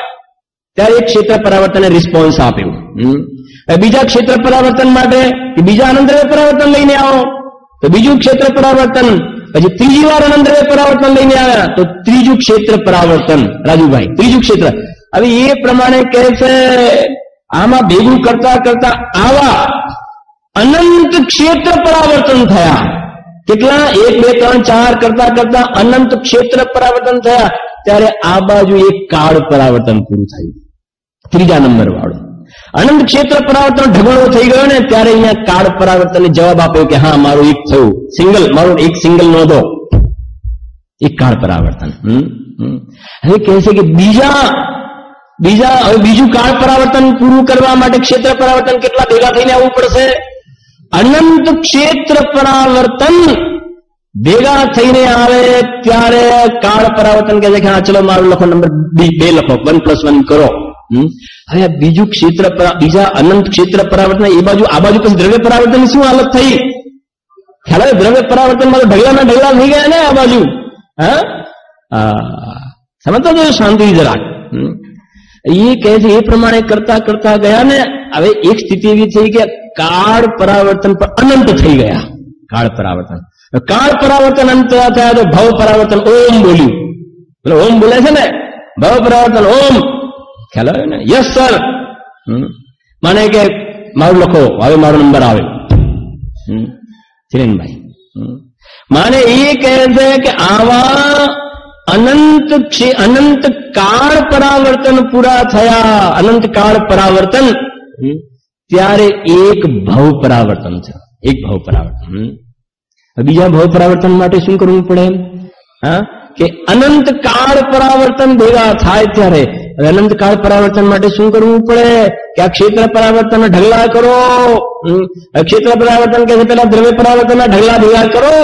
ત્યારે એક ક્ષેત્ર પરાવર્તને રિસ્પોન્સ આપ્યું. બીજા ક્ષેત્ર પરાવર્તન માટે બીજા અનંત દ્રવ્ય પરાવર્તન લઈને આવો તો બીજું ક્ષેત્ર પરાવર્તન, પછી ત્રીજી વાર અનંત દ્રવ્ય પરાવર્તન લઈને આવ્યા તો ત્રીજું ક્ષેત્ર પરાવર્તન. રાજુભાઈ, ત્રીજું ક્ષેત્ર. હવે એ પ્રમાણે કહે છે આમાં ભેગું કરતા કરતા આવા અનંત ક્ષેત્ર પરાવર્તન થયા. કેટલા? 1 2 3 4 કરતા કરતા અનંત ક્ષેત્ર પરાવર્તન થયા ત્યારે આ બાજુ એક કાળ પરાવર્તન પૂરું થયું, ત્રીજા નંબર વાળું. અનંત ક્ષેત્ર પરાવર્તન ઢગલો થઈ ગયો ને ત્યારે અહીંયા કાળ પરાવર્તન હવે આપ્યો કે હા મારું એક થયું, મારું એક સિંગલ નોંધો, એક કાળ પરાવર્તન. હવે કહે છે કે બીજું કાળ પરાવર્તન પૂરું કરવા માટે ક્ષેત્ર પરાવર્તન કેટલા ભેગા થઈને આવવું પડશે? અનંત ક્ષેત્ર પરાવર્તન ભેગા થઈને આવે ત્યારે કાળ પરાવર્તન કહે છે કે હા ચલો મારું લખો, નંબર 2 લખો, 1+1 કરો. હવે બીજું ક્ષેત્ર, બીજા અનંત ક્ષેત્ર પરાવર્તન એ બાજુ, આ બાજુ પછી દ્રવ્ય પરાવર્તન શું હાલત થઈ? ખ્યાલ આવે? દ્રવ્ય પરાવર્તન માં ઢગલા થઈ ગયા ને આ બાજુ. સમજતા જો શાંતિ જરાક. એ કહે છે એ પ્રમાણે કરતા કરતા ગયા ને હવે એક સ્થિતિ એવી થઈ કે કાળ પરાવર્તન પર અનંત થઈ ગયા. કાળ પરાવર્તન અંત થયા તો ભવ પરાવર્તન ઓમ બોલ્યું. એટલે ઓમ બોલે છે ને, ભવ પરાવર્તન ઓમ. ખ્યાલ આવે ને? Yes sir. માને કે મારું લખો, હવે મારો નંબર આવે. ચિરેનભાઈ માને એ કહે છે કે આવા અનંત કાળ પરાવર્તન પૂરા થયા, અનંત કાળ પરાવર્તન ત્યારે એક ભવ પરાવર્તન છે, એક ભવ પરાવર્તન. બીજા ભવ પરાવર્તન માટે શું કરવું પડે? કે અનંત કાળ પરાવર્તન ભેગા થાય ત્યારે અનંત કાળ પરાવર્તન માટે શું કરવું પડે? કે આ ક્ષેત્ર પરાવર્તન ઢગલા કરો. ક્ષેત્ર પરાવર્તન કે પેલા દ્રવ્ય પરાવર્તનના ઢગલા ભેગા કરો.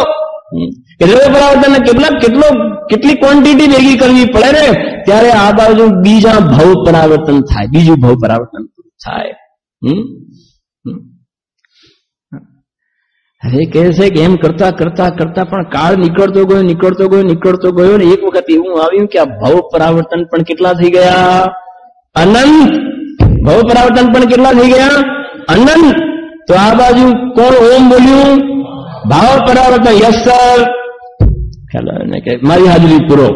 દ્રવ્ય પરાવર્તન કેટલી ક્વોન્ટિટી ભેગી કરવી પડે ને ત્યારે આ બાજુ બીજા ભવ પરાવર્તન થાય, બીજું ભવ પરાવર્તન થાય. હવે કહે છે કે એમ કરતા કરતા કરતા પણ કાળ નીકળતો ગયો ને એક વખત એવું આવ્યું કે આ ભવ પરાવર્તન પણ કેટલા થઈ ગયા? અનંત. ભવ પરાવર્તન પણ કેટલા થઈ ગયા? અનંત. તો આ બાજુ કોણ ઓમ બોલ્યું? ભાવ પરાવર્તન. Yes sir. ખ્યાલ આવે ને કે મારી હાજરી પૂરો.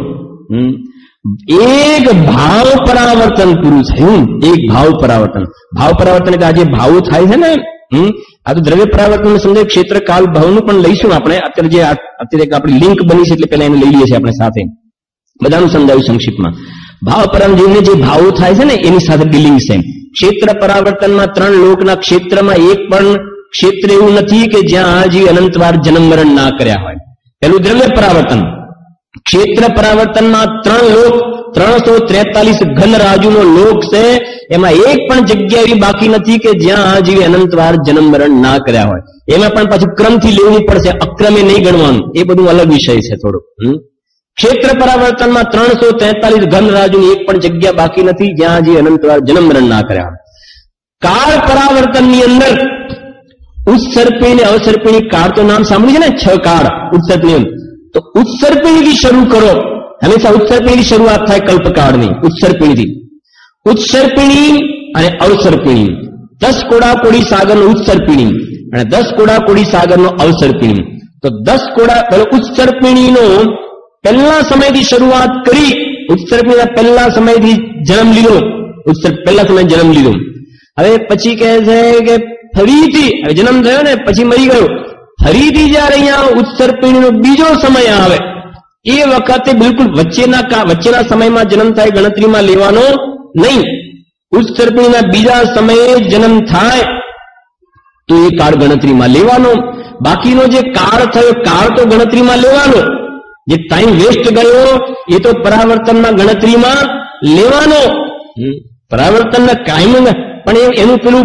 એક ભાવ પરાવર્તન પૂરું થયું. એક ભાવ પરાવર્તન. ભાવ પરાવર્તન એટલે આજે ભાવો થાય છે ને, આ તો દ્રવ્ય પરાવર્તન સમજાય. ક્ષેત્ર કાલ ભાવનું પણ લઈશું આપણે. અત્યારે આપણી લિંક બની છે એટલે પેલા એને લઈ લઈએ છીએ આપણે સાથે. બધાનું સમજાવ્યું સંક્ષિપ્તમાં. ભાવ પરાવર્તન જે ભાવો થાય છે ને એની સાથે ડીલિંગ છે. ક્ષેત્ર પરાવર્તનમાં 3 લોકના ક્ષેત્રમાં એક પણ ક્ષેત્ર એવું નથી કે જ્યાં આજી અનંતવાર જન્મ મરણ ના કર્યા હોય. પેલું દ્રવ્ય પરાવર્તન. ક્ષેત્ર પરાવર્તનમાં 3 લોક, 343 ઘન રાજુનો લોક છે, એમાં એક પણ જગ્યા એવી બાકી નથી કે જ્યાં આજીવી અનંતવાર જન્મ મરણ ના કર્યા હોય. એમાં પણ પાછું ક્રમથી લેવું પડશે, અક્રમે નહીં ગણવાનું. એ બધું અલગ વિષય છે થોડું. ક્ષેત્ર પરાવર્તનમાં 343 ઘન રાજુની એક પણ જગ્યા બાકી નથી જ્યાં આજી અનંતવાર જન્મ મરણ ના કર્યા હોય. કાળ પરાવર્તનની અંદર ઉત્સર્પિણી ને અવસર્પિણી કાળ તો નામ સાંભળ્યું છે ને, 6 કાળ ઉત્સર્પિણી. તો ઉત્સર્પિણીથી શરૂ કરો. હંમેશા ઉત્સર્પિણીની શરૂઆત થાય કલ્પકાળની, ઉત્સર્પિણીથી. ઉત્સર્પિણી અને અવસર્પિણી, 10 કોડાકોડી સાગરનો ઉત્સર્પિણી અને 10 કોડાકોડી સાગરનો અવસર્પિણી. તો 10 કોડા ઉત્સર્પિણીનો પહેલા સમયથી શરૂઆત કરી. ઉત્સર્પિણીના પહેલા સમયથી જન્મ લીધો, પહેલા સમય જન્મ લીધો. હવે પછી કહે છે કે ફરીથી જન્મ થયો ને પછી મરી ગયો. ફરીથી જયારે અહીંયા ઉત્સર્પિણીનો બીજો સમય આવે એ વખતે બિલકુલ વચ્ચેના સમયમાં જન્મ થાય ગણતરીમાં લેવાનો નહીં. ઉત્સર્પિણીના બીજા સમયે જન્મ થાય તો એ કાળ ગણતરીમાં લેવાનો. બાકીનો જે કાળ થયો કાળ તો ગણતરીમાં લેવાનો. જે ટાઈમ વેસ્ટ ગયો એ તો પરાવર્તનમાં ગણતરીમાં લેવાનો. પરાવર્તનના કાયમ પણ એનું પેલું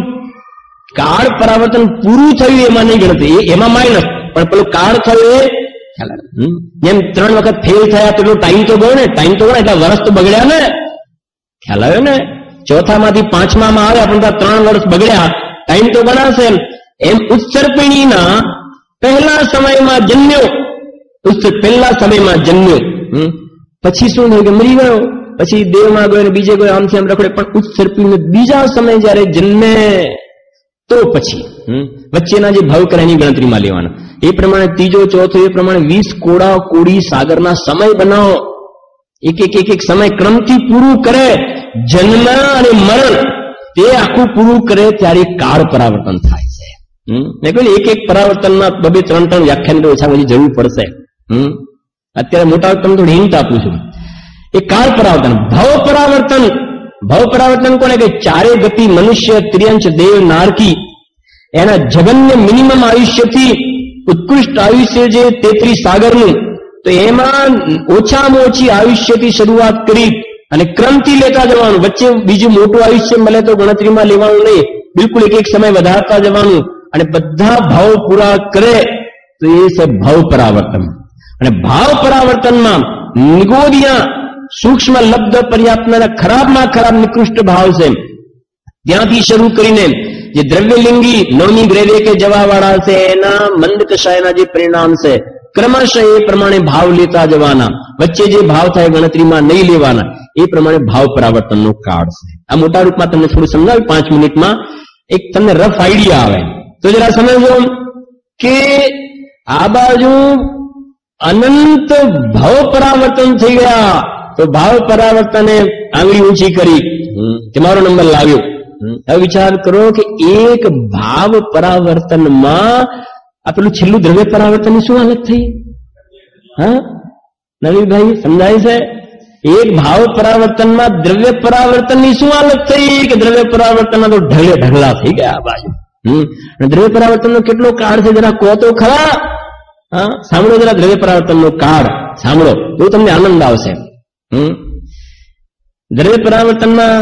કાળ પરાવર્તન પૂરું થયું એમાં નહીં ગણતરી, એમાં માઇનસ. પણ પેલું કાળ થયું એ ખ્યાલ આવે? જેમ 3 વખત ફેલ થયા તો એટલો ટાઈમ તો ગયો ને, ટાઈમ તો ગયો, એટલા વર્ષ તો બગડ્યા ને, ખ્યાલ આવ્યો ને? ચોથામાંથી 5મામાં આવ્યા પણ 3 વર્ષ બગડ્યા, ટાઈમ તો ગણાશે. એમ ઉત્સર્પિણીના પહેલા સમયમાં જન્મ્યો, પહેલા સમયમાં જન્મ્યો, પછી શું થયું કે મરી ગયો, પછી દેવમાં ગયો ને બીજે ગયો, આમથી આમ રખડે. પણ ઉત્સર્પિણી બીજા સમય જયારે જન્મે તો પછી વચ્ચેના જે ભાવ કરે એની ગણતરીમાં લેવાના. એ પ્રમાણે ત્રીજો ચોથો એ પ્રમાણે 20 કોડા કોડી સાગરના સમય બનાવો. એક સમય ક્રમથી પૂરું કરે. જન્મ અને મરણ તે આખું પૂરું કરે ત્યારે કાળ પરાવર્તન થાય છે. મેં કહ્યું એક પરાવર્તનમાં 2-3 વ્યાખ્યાન તો ઓછા પછી જરૂર પડશે. અત્યારે મોટા તમને થોડી હિંટ આપું છું. એ કાળ પરાવર્તન. ભાવ પરાવર્તન કોને કે? ચારે ગતિ મનુષ્ય, ત્રિયંશ, દેવ, નારકી એના જગન્ય મિનિમમ આયુષ્યથી ઉત્કૃષ્ટ આયુષ્ય જે 33 સાગરનું, તો એમાં ઓછામાં ઓછી આયુષ્યથી શરૂઆત કરી અને ક્રમથી લેતા જવાનું. વચ્ચે બીજું મોટું આયુષ્ય મળે તો ગણતરીમાં લેવાનું નહીં, બિલકુલ એક સમય વધારતા જવાનું અને બધા ભાવ પૂરા કરે તો એ છે ભાવ પરાવર્તન. અને ભાવ પરાવર્તનમાં નિગોદિયા સૂક્ષ્મ લબ્ધ પર્યાપ્તના ખરાબમાં ખરાબ નિકૃષ્ટ ભાવ છે. ત્યાંથી શરૂ કરીને જે દ્રવ્યલિંગી 9મી ગ્રેડે કે જવાવાળા છે એના મંદ કષાયના જે પરિણામ છે ક્રમશઃ એ પ્રમાણે ભાવ લેતા જવાના. વચ્ચે જે ભાવ થાય ગણતરીમાં નહીં લેવાના. એ પ્રમાણે ભાવ પરાવર્તનનો કાળ છે. આ મોટા રૂપમાં તમને થોડું સમજાવ્યું 5 મિનિટમાં. એક તમને રફ આઈડિયા આવે તો જરા સમજો કે આ બાજુ અનંત ભાવ પરાવર્તન થઈ ગયા, તો ભાવ પરાવર્તને આંગળી ઊંચી કરી તમારો નંબર લાવ્યો. હવે વિચાર કરો કે એક ભાવ પરાવર્તનમાં આ પેલું છેલ્લું દ્રવ્ય પરાવર્તનની શું હાલત થઈ? હા નવીનભાઈ સમજાય છે? એક ભાવ પરાવર્તનમાં દ્રવ્ય પરાવર્તનની શું હાલત થઈ કે દ્રવ્ય પરાવર્તનના તો ઢગલા થઈ ગયા આ બાજુ. દ્રવ્ય પરાવર્તનનો કેટલો કાળ છે જરા કહો તો ખરા. હા સાંભળો જરા દ્રવ્ય પરાવર્તનનો કાળ સાંભળો તો તમને આનંદ આવશે. દ્રવ્ય પરાવર્તનમાં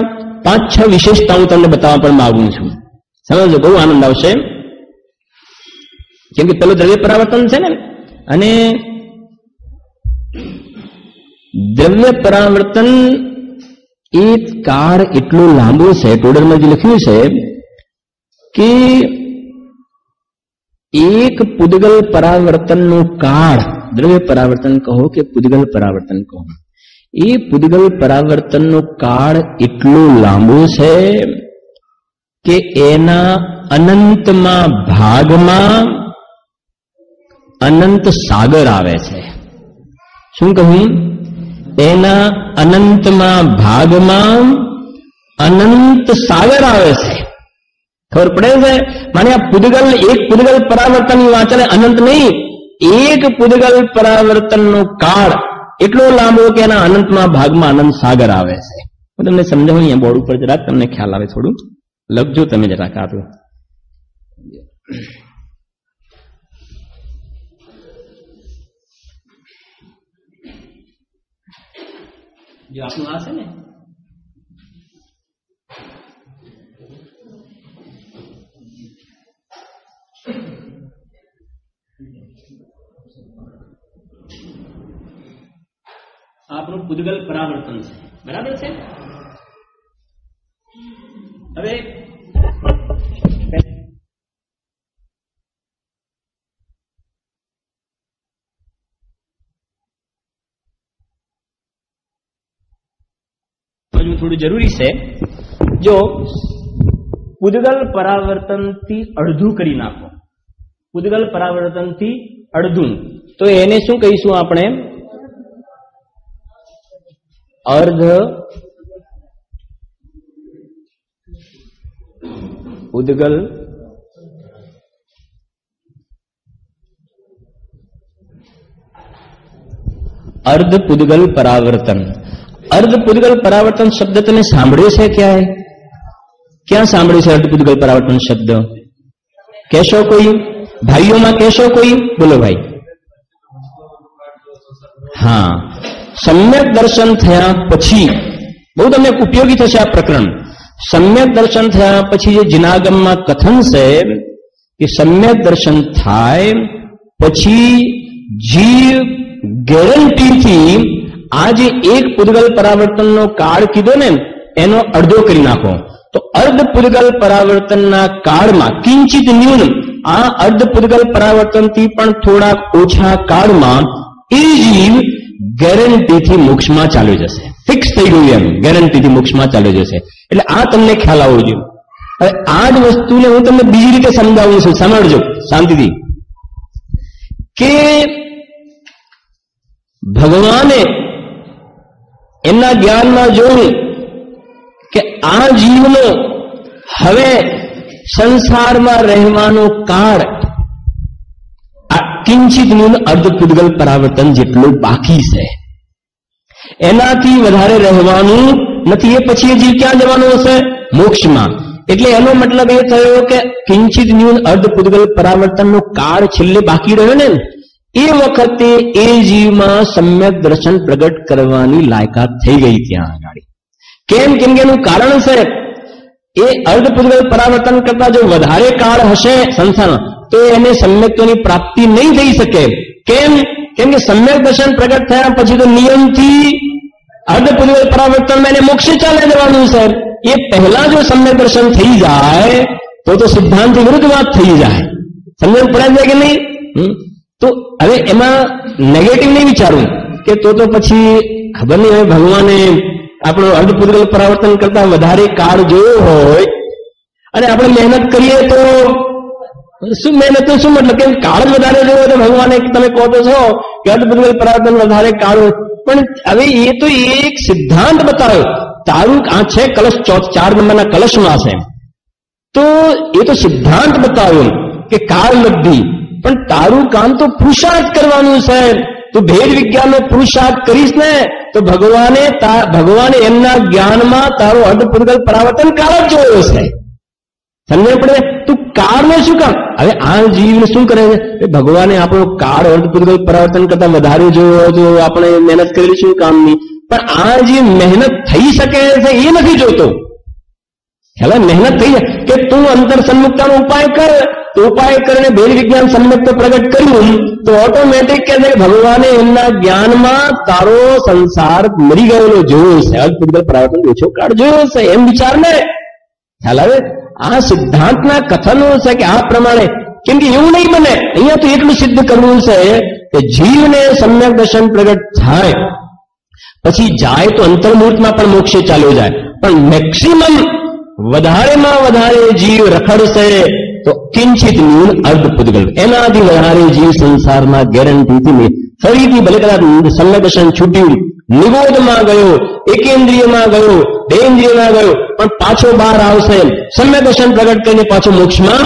5-6 વિશેષતા હું તમને બતાવવા પણ માંગુ છું. સમજો, બહુ આનંદ આવશે. કેમ કે પેલું દ્રવ્ય પરાવર્તન છે ને, અને દ્રવ્ય પરાવર્તન એ કાળ એટલો લાંબો છે. ટોડરમાં જે લખ્યું છે કે એક પુદ્ગલ પરાવર્તનનો કાળ, દ્રવ્ય પરાવર્તન કહો કે પુદ્ગલ પરાવર્તન કહો, એ પુદ્ગલ પરાવર્તનનો કાળ એટલો લાંબો છે કે એના અનંતમાં ભાગમાં અનંત સાગર આવે છે. શું કહ્યું? એના અનંતમાં ભાગમાં અનંત સાગર આવે છે. ખબર પડે છે? માને આ પુદ્ગલ, એક પુદ્ગલ પરાવર્તનની વાંચન અનંત નહીં, એક પુદ્ગલ પરાવર્તનનો કાળ એટલો લાંબો કે એના અનંતમાં ભાગમાં અનંત સાગર આવે છે. હું તમને સમજાવું અહીંયા બોર્ડ ઉપર જરાક તમને ખ્યાલ આવે. થોડું લખજો તમે જરાક આપો. જો આપનું આ છે ને, આપણું પુદ્ગલ પરાવર્તન છે, બરાબર છે? હવે થોડું જરૂરી છે. જો પુદ્ગલ પરાવર્તનથી અડધું કરી નાખો, પુદ્ગલ પરાવર્તનથી અડધું, તો એને શું કહીશું આપણે? અર્ધ પુદ્ગલ અર્ધ પુદ્ગલ પરાવર્તન. અર્ધ પુદ્ગલ પરાવર્તન શબ્દ તમે સાંભળ્યો છે? ક્યાં સાંભળ્યું છે અર્ધ પુદ્ગલ પરાવર્તન શબ્દ? કહેશો કોઈ? ભાઈઓમાં કહેશો કોઈ? બોલો ભાઈ. હા, સમ્યક દર્શન થયા પછી બહુ તમને ઉપયોગી થશે આ પ્રકરણ. સમ્યક દર્શન થયા પછી જે જિનાગમમાં કથન છે કે સમ્યક દર્શન થાય પછી જીવ ગેરંટીથી આ જે એક પૂદગલ પરાવર્તનનો કાળ કીધો ને એનો અડધો કરી નાખો તો અર્ધ પૂદગલ પરાવર્તનના કાળમાં કિંચિત ન્યૂન આ અર્ધ પૂદગલ પરાવર્તનથી પણ થોડાક ઓછા કાળમાં એ જીવ ગેરંટીથી મોક્ષમાં ચાલ્યો જશે. ફિક્સ થઈ ગયું એમ ગેરંટીથી મોક્ષમાં ચાલ્યો જશે. એટલે આ તમને ખ્યાલ આવવો જોઈએ. હવે આ જ વસ્તુને હું તમને બીજી રીતે સમજાવું છું. સમજજો શાંતિથી કે ભગવાને એમના જ્ઞાનમાં જોયું કે આ જીવનો હવે સંસારમાં રહેવાનો કાળ આ કિંચિત ન્યૂન અર્ધ પૂદગલ પરાવર્તન જેટલું બાકી છે, એનાથી વધારે રહેવાનું નથી. એ પછી એ જીવ ક્યાં જવાનું હશે? મોક્ષમાં. એટલે એનો મતલબ એ થયો કે કિંચિત ન્યૂન અર્ધ પૂદગલ પરાવર્તનનો કાળ છેલ્લે બાકી રહ્યો ને એ વખતે એ જીવમાં સમ્યક દર્શન પ્રગટ કરવાની લાયકાત થઈ ગઈ ત્યાં આગળ. કેમ કે એનું કારણ છે એ અર્ધ પૂદગલ પરાવર્તન કરતા જો વધારે કાળ હશે સંસારમાં તો એને સમ્યક્તોની પ્રાપ્તિ નહીં થઈ શકે. કેમ કે સમ્યક દર્શન પ્રગટ થયા પછી તો નિયમથી અર્ધ પૂદગલ પરાવર્તનમાં એને મોક્ષે ચાલે જવાનું છે. એ પહેલા જો સમ્યક દર્શન થઈ જાય તો સિદ્ધાંત વિરુદ્ધ વાત થઈ જાય. સમજણ પડે છે કે નહીં? તો હવે એમાં નેગેટિવ નહીં વિચારવું કે તો પછી ખબર નહીં હવે ભગવાને આપણો અર્ધ પૂદગલ પરાવર્તન કરતા વધારે કાળ જોયો હોય અને આપણે મહેનત કરીએ તો શું મહેનત શું મતલબ કે કાળ જ વધારે જોયો તો ભગવાને તમે કહો તો છો કે અર્ધ પૂદગલ પરાવર્તન વધારે કાળ હોય. પણ હવે એ તો એક સિદ્ધાંત બતાવ્યો. તારું આ છે કલશ 4 નંબરના કલશમાં છે તો એ તો સિદ્ધાંત બતાવ્યો કે કાળ નથી. પણ તારું કામ તો પુરુષાર્થ કરવાનું છે. તું ભેદ વિજ્ઞાનનો પુરુષાર્થ કરીશ ને તો ભગવાને એમના જ્ઞાનમાં તારો અર્ધ પૂદગલ પરાવર્તન કાળ જ જોયો છે. સમજણ પડે? તું કાળને શું કામ? હવે આ જીવને શું કરે છે? ભગવાને આપણો કાળ અર્ધ પૂદગલ પરાવર્તન કરતા વધારે જોયો તો આપણે મહેનત કરેલી શું કામની? પણ આ જે મહેનત થઈ શકે છે એ નથી જોતો. હેલા મહેનત થઈ જાય કે તું અંતર સન્મુક્તાનો ઉપાય કર તો ઉપાય કરીને ભેદ વિજ્ઞાન સમ્યક્ત પ્રગટ કર્યું તો ઓટોમેટિક કે ભગવાને એમના જ્ઞાનમાં તારો સંસાર મરી ગયેલો જોયો છે, અર્ધ પૂદગલ પરાવર્તન ઓછો કાળ જોયો છે એમ વિચાર ને. ખ્યાલ આવે? આ સિદ્ધાંતના કથનો છે કે આ પ્રમાણે. કેમ કે એવું નહીં બને. અહીંયા તો એટલું સિદ્ધ કરવું છે કે જીવને સમ્યક દર્શન પ્રગટ થાય પછી જાય તો અંતર્મુહૂર્તમાં પણ મોક્ષે ચાલ્યો જાય. પણ મેક્સિમમ વધારેમાં વધારે જીવ રખડશે તો કિંચિત ન્યૂન અર્ધ પૂદગલ. એનાથી વધારે જીવ સંસારમાં ગેરંટીથી ફરીથી ભલે કદાચ સમ્યક દર્શન છૂટ્યું, નિગોદમાં ગયો, એકેન્દ્રિયમાં ગયો, દેન્દ્રિયમાં ગયો, પણ પાછો બહાર આવશે સમ્યક દર્શન પ્રગટ કરીને પાછો મોક્ષમાં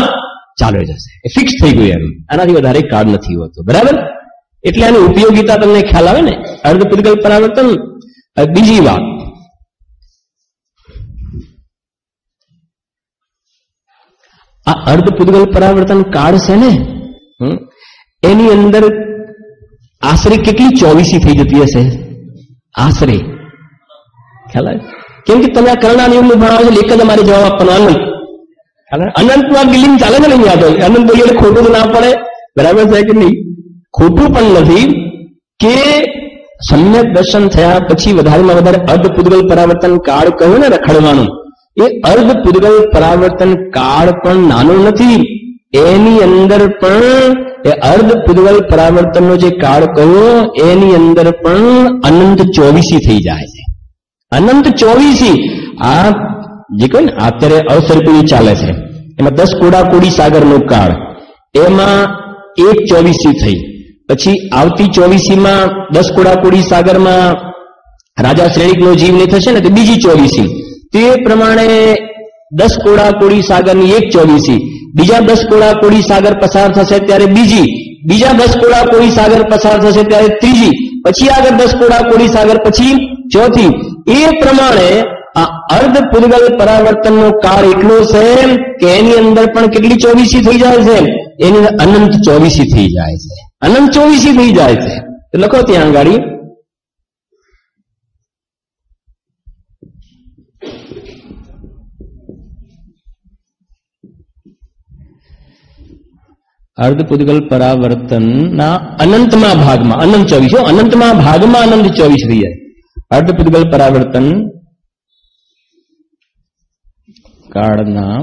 ચાલ્યો જશે. એ ફિક્સ થઈ ગયું. એમ આનાથી વધારે કાળ નથી હોતો. બરાબર? એટલે આની ઉપયોગિતા તમને ખ્યાલ આવે ને. અર્ધ પૂદગલ પરાવર્તન. બીજી વાત, આ અર્ધ પૂદગલ પરાવર્તન કાળ છે ને એની અંદર આશરે કેટલી 24 થઈ જતી હશે? આશરે ખ્યાલ આવે? કેમ કે તમે આ કરણા નિયમ નું ભણાવો છો એક જ અમારે જવાબ આપવાનો અનંત. અનંતમાં બિલિંગ ચાલે ને નહીં? યાદ હોય અનંત બોલીએ ખોટું તો ના પડે. બરાબર છે કે નહીં? ખોટું પણ નથી કે સમ્યક દર્શન થયા પછી વધારેમાં વધારે અર્ધ પૂદગલ પરાવર્તન કાળ કહ્યો ને રખડવાનું, એ અર્ધ પૂદગલ પરાવર્તન કાળ પણ નાનો નથી. એની અંદર પણ એ અર્ધ પૂદગલ પરાવર્તનનો જે કાળ કહ્યો એની અંદર પણ અનંત 24 થઈ જાય છે. અનંત 24. આ જે કહે ને અત્યારે અવસરપુરી ચાલે છે એમાં 10 કોડાકોડી સાગરનો કાળ, એમાં 1/24 થઈ. પછી આવતી 24માં 10 કોડાકોડી સાગરમાં રાજા શ્રેણીકનો જીવ ને થશે ને તો બીજી 24. તે પ્રમાણે 10 કોડાકોડી સાગરની 1/24, બીજા 10 કોડાકોડી સાગર પસાર થશે ત્યારે બીજા 10 કોડાકોડી સાગર પસાર થશે ત્યારે ત્રીજી, પછી આગળ 10 કોડાકોડી સાગર પછી ચોથી. એ પ્રમાણે આ અર્ધ પૂદગલ પરાવર્તનનો કાળ એટલો છે કે એની અંદર પણ કેટલી 24 થઈ જાય છે? એની અનંત 24 થઈ જાય છે. અનંત 24 થઈ જાય છે. લખો ત્યાં આગળ અર્ધપુદ્ગલ પરાવર્તનના અનંતમાં ભાગમાં અનંત 24, અનંતમાં ભાગમાં અનંત 24 થઈ જાય. અર્ધપુદ્ગલ પરાવર્તન કાળના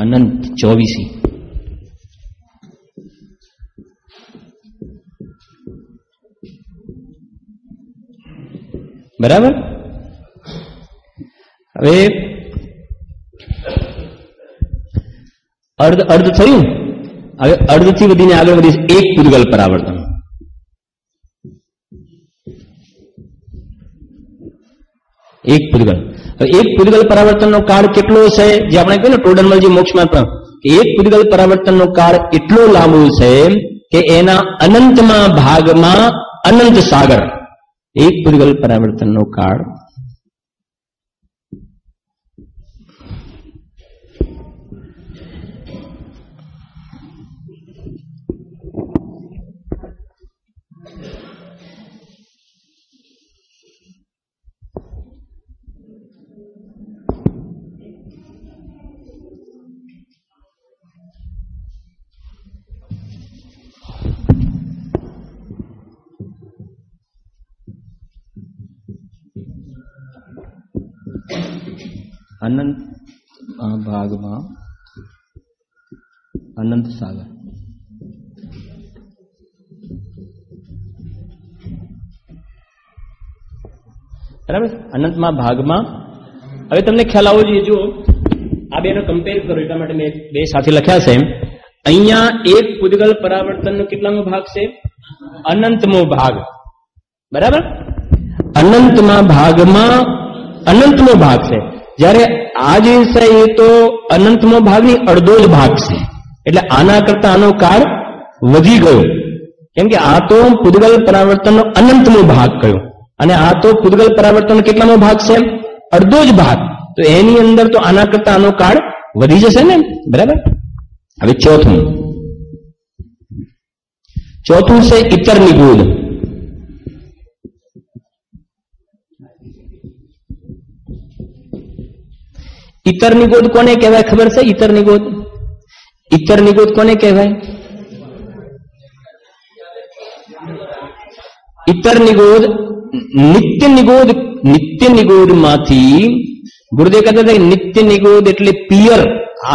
અનંત 24. બરાબર. હવે અર્ધ થયું. હવે અર્ધથી વધીને આગળ વધીશ એક પુદ્ગલ પરાવર્તન. એક પુદ્ગલ. હવે એક પુદ્ગલ પરાવર્તનનો કાળ કેટલો છે? જે આપણે કહ્યું ને ટોડરમલ જે મોક્ષમાં પણ એક પુદ્ગલ પરાવર્તનનો કાળ એટલો લાંબો છે કે એના અનંતમાં ભાગમાં અનંત સાગર. એક પુદ્ગલ પરાવર્તનનો કાળ અનંત ભાગમાં અનંત સાગર. બરાબર. અનંતમાં ભાગમાં. હવે તમને ખ્યાલ આવવો જોઈએ. જો આ બેનો કમ્પેર કરો એટલા માટે મેં બે સાથે લખ્યા છે. અહીંયા એક પુદ્ગલ પરાવર્તનનો કેટલામો ભાગ છે? અનંતમો ભાગ. બરાબર. અનંતમાં ભાગમાં અનંતમો ભાગ છે. જ્યારે આ જે છે એ તો અનંતમો ભાગની અડધો જ ભાગ છે. એટલે આના કરતા આનો કાળ વધી ગયો. કેમ કે આ તો પુદ્ગલ પરાવર્તનનો અનંતમો ભાગ કયો અને આ તો પુદ્ગલ પરાવર્તનનો કેટલામો ભાગ છે? અડધો જ ભાગ. તો એની અંદર તો આના કરતા આનો કાળ વધી જશે ને. બરાબર. હવે ચોથું છે ઇતર નિગૂઢ. ઇતર નિગોદ કોને કહેવાય ખબર છે? ઇતર નિગોદ કોને કહેવાય? ઇતર નિગોદ નિત્ય નિગોદ માંથી ગુરુદેવ કહેતા હતા નિત્ય નિગોદ એટલે પિયર.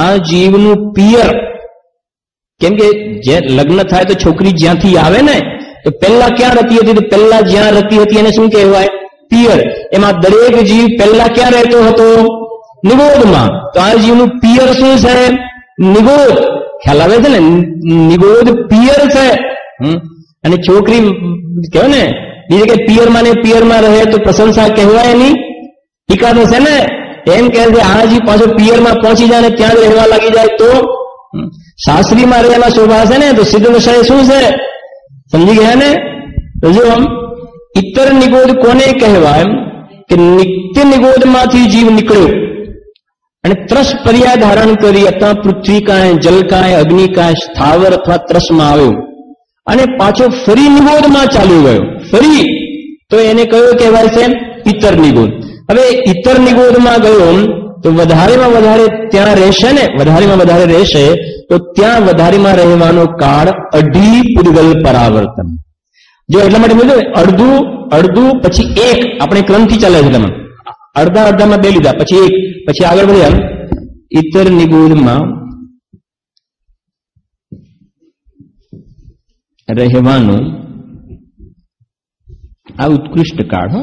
આ જીવનું પિયર. કેમ કે જે લગ્ન થાય તો છોકરી જ્યાંથી આવે ને તો પહેલા ક્યાં રહેતી હતી? તો પહેલા જ્યાં રહેતી હતી એને શું કહેવાય? પિયર. એમાં દરેક જીવ પહેલા ક્યાં રહેતો હતો? નિગોદમાં. તો આ જીવનું પિયર શું છે? નિગોદ. ખ્યાલ આવે છે ને? નિગોદ પિયર છે. અને છોકરી કહેવાય ને બીજે કે પિયરમાં રહે તો પ્રશંસા કહેવાય એની ટીકા થશે ને. એમ કહે છે આ જીવ પાછો પિયરમાં પહોંચી જાય ને ત્યાં જ રહેવા લાગી જાય તો શાસ્ત્રીમાં રહેલા શોભા છે ને. તો સિદ્ધ વિષય શું છે? સમજી ગયા ને? તો જો ઇતર નિગોદ કોને કહેવાય? કે નિત્ય નિગોદમાંથી જીવ નીકળ્યો અને ત્રસ પર્યાય ધારણ કરી અથવા પૃથ્વીકાય, જલકાય, અગ્નિકાય, સ્થાવર અથવા ત્રસમાં આવ્યો અને પાછો ફરી નિગોદમાં ચાલ્યો ગયો. ફરી તો એને કયો કહેવાય છે? ઇતર નિગોદ. હવે ઇતર નિગોદમાં ગયો તો વધારેમાં વધારે ત્યાં રહેશે ને. વધારેમાં વધારે રહેશે તો ત્યાં વધારેમાં રહેવાનો કાળ 2.5 પુદ્ગલ પરાવર્તન. જો એટલા માટે બોલ્યો અડધું પછી એક. આપણે ક્રમથી ચાલે છે. તમે અડધામાં 2 લીધા, પછી 1, પછી આગળ વધ્યા. ઇતર નિગોદમાં રહેવાનું આ ઉત્કૃષ્ટ કાળ.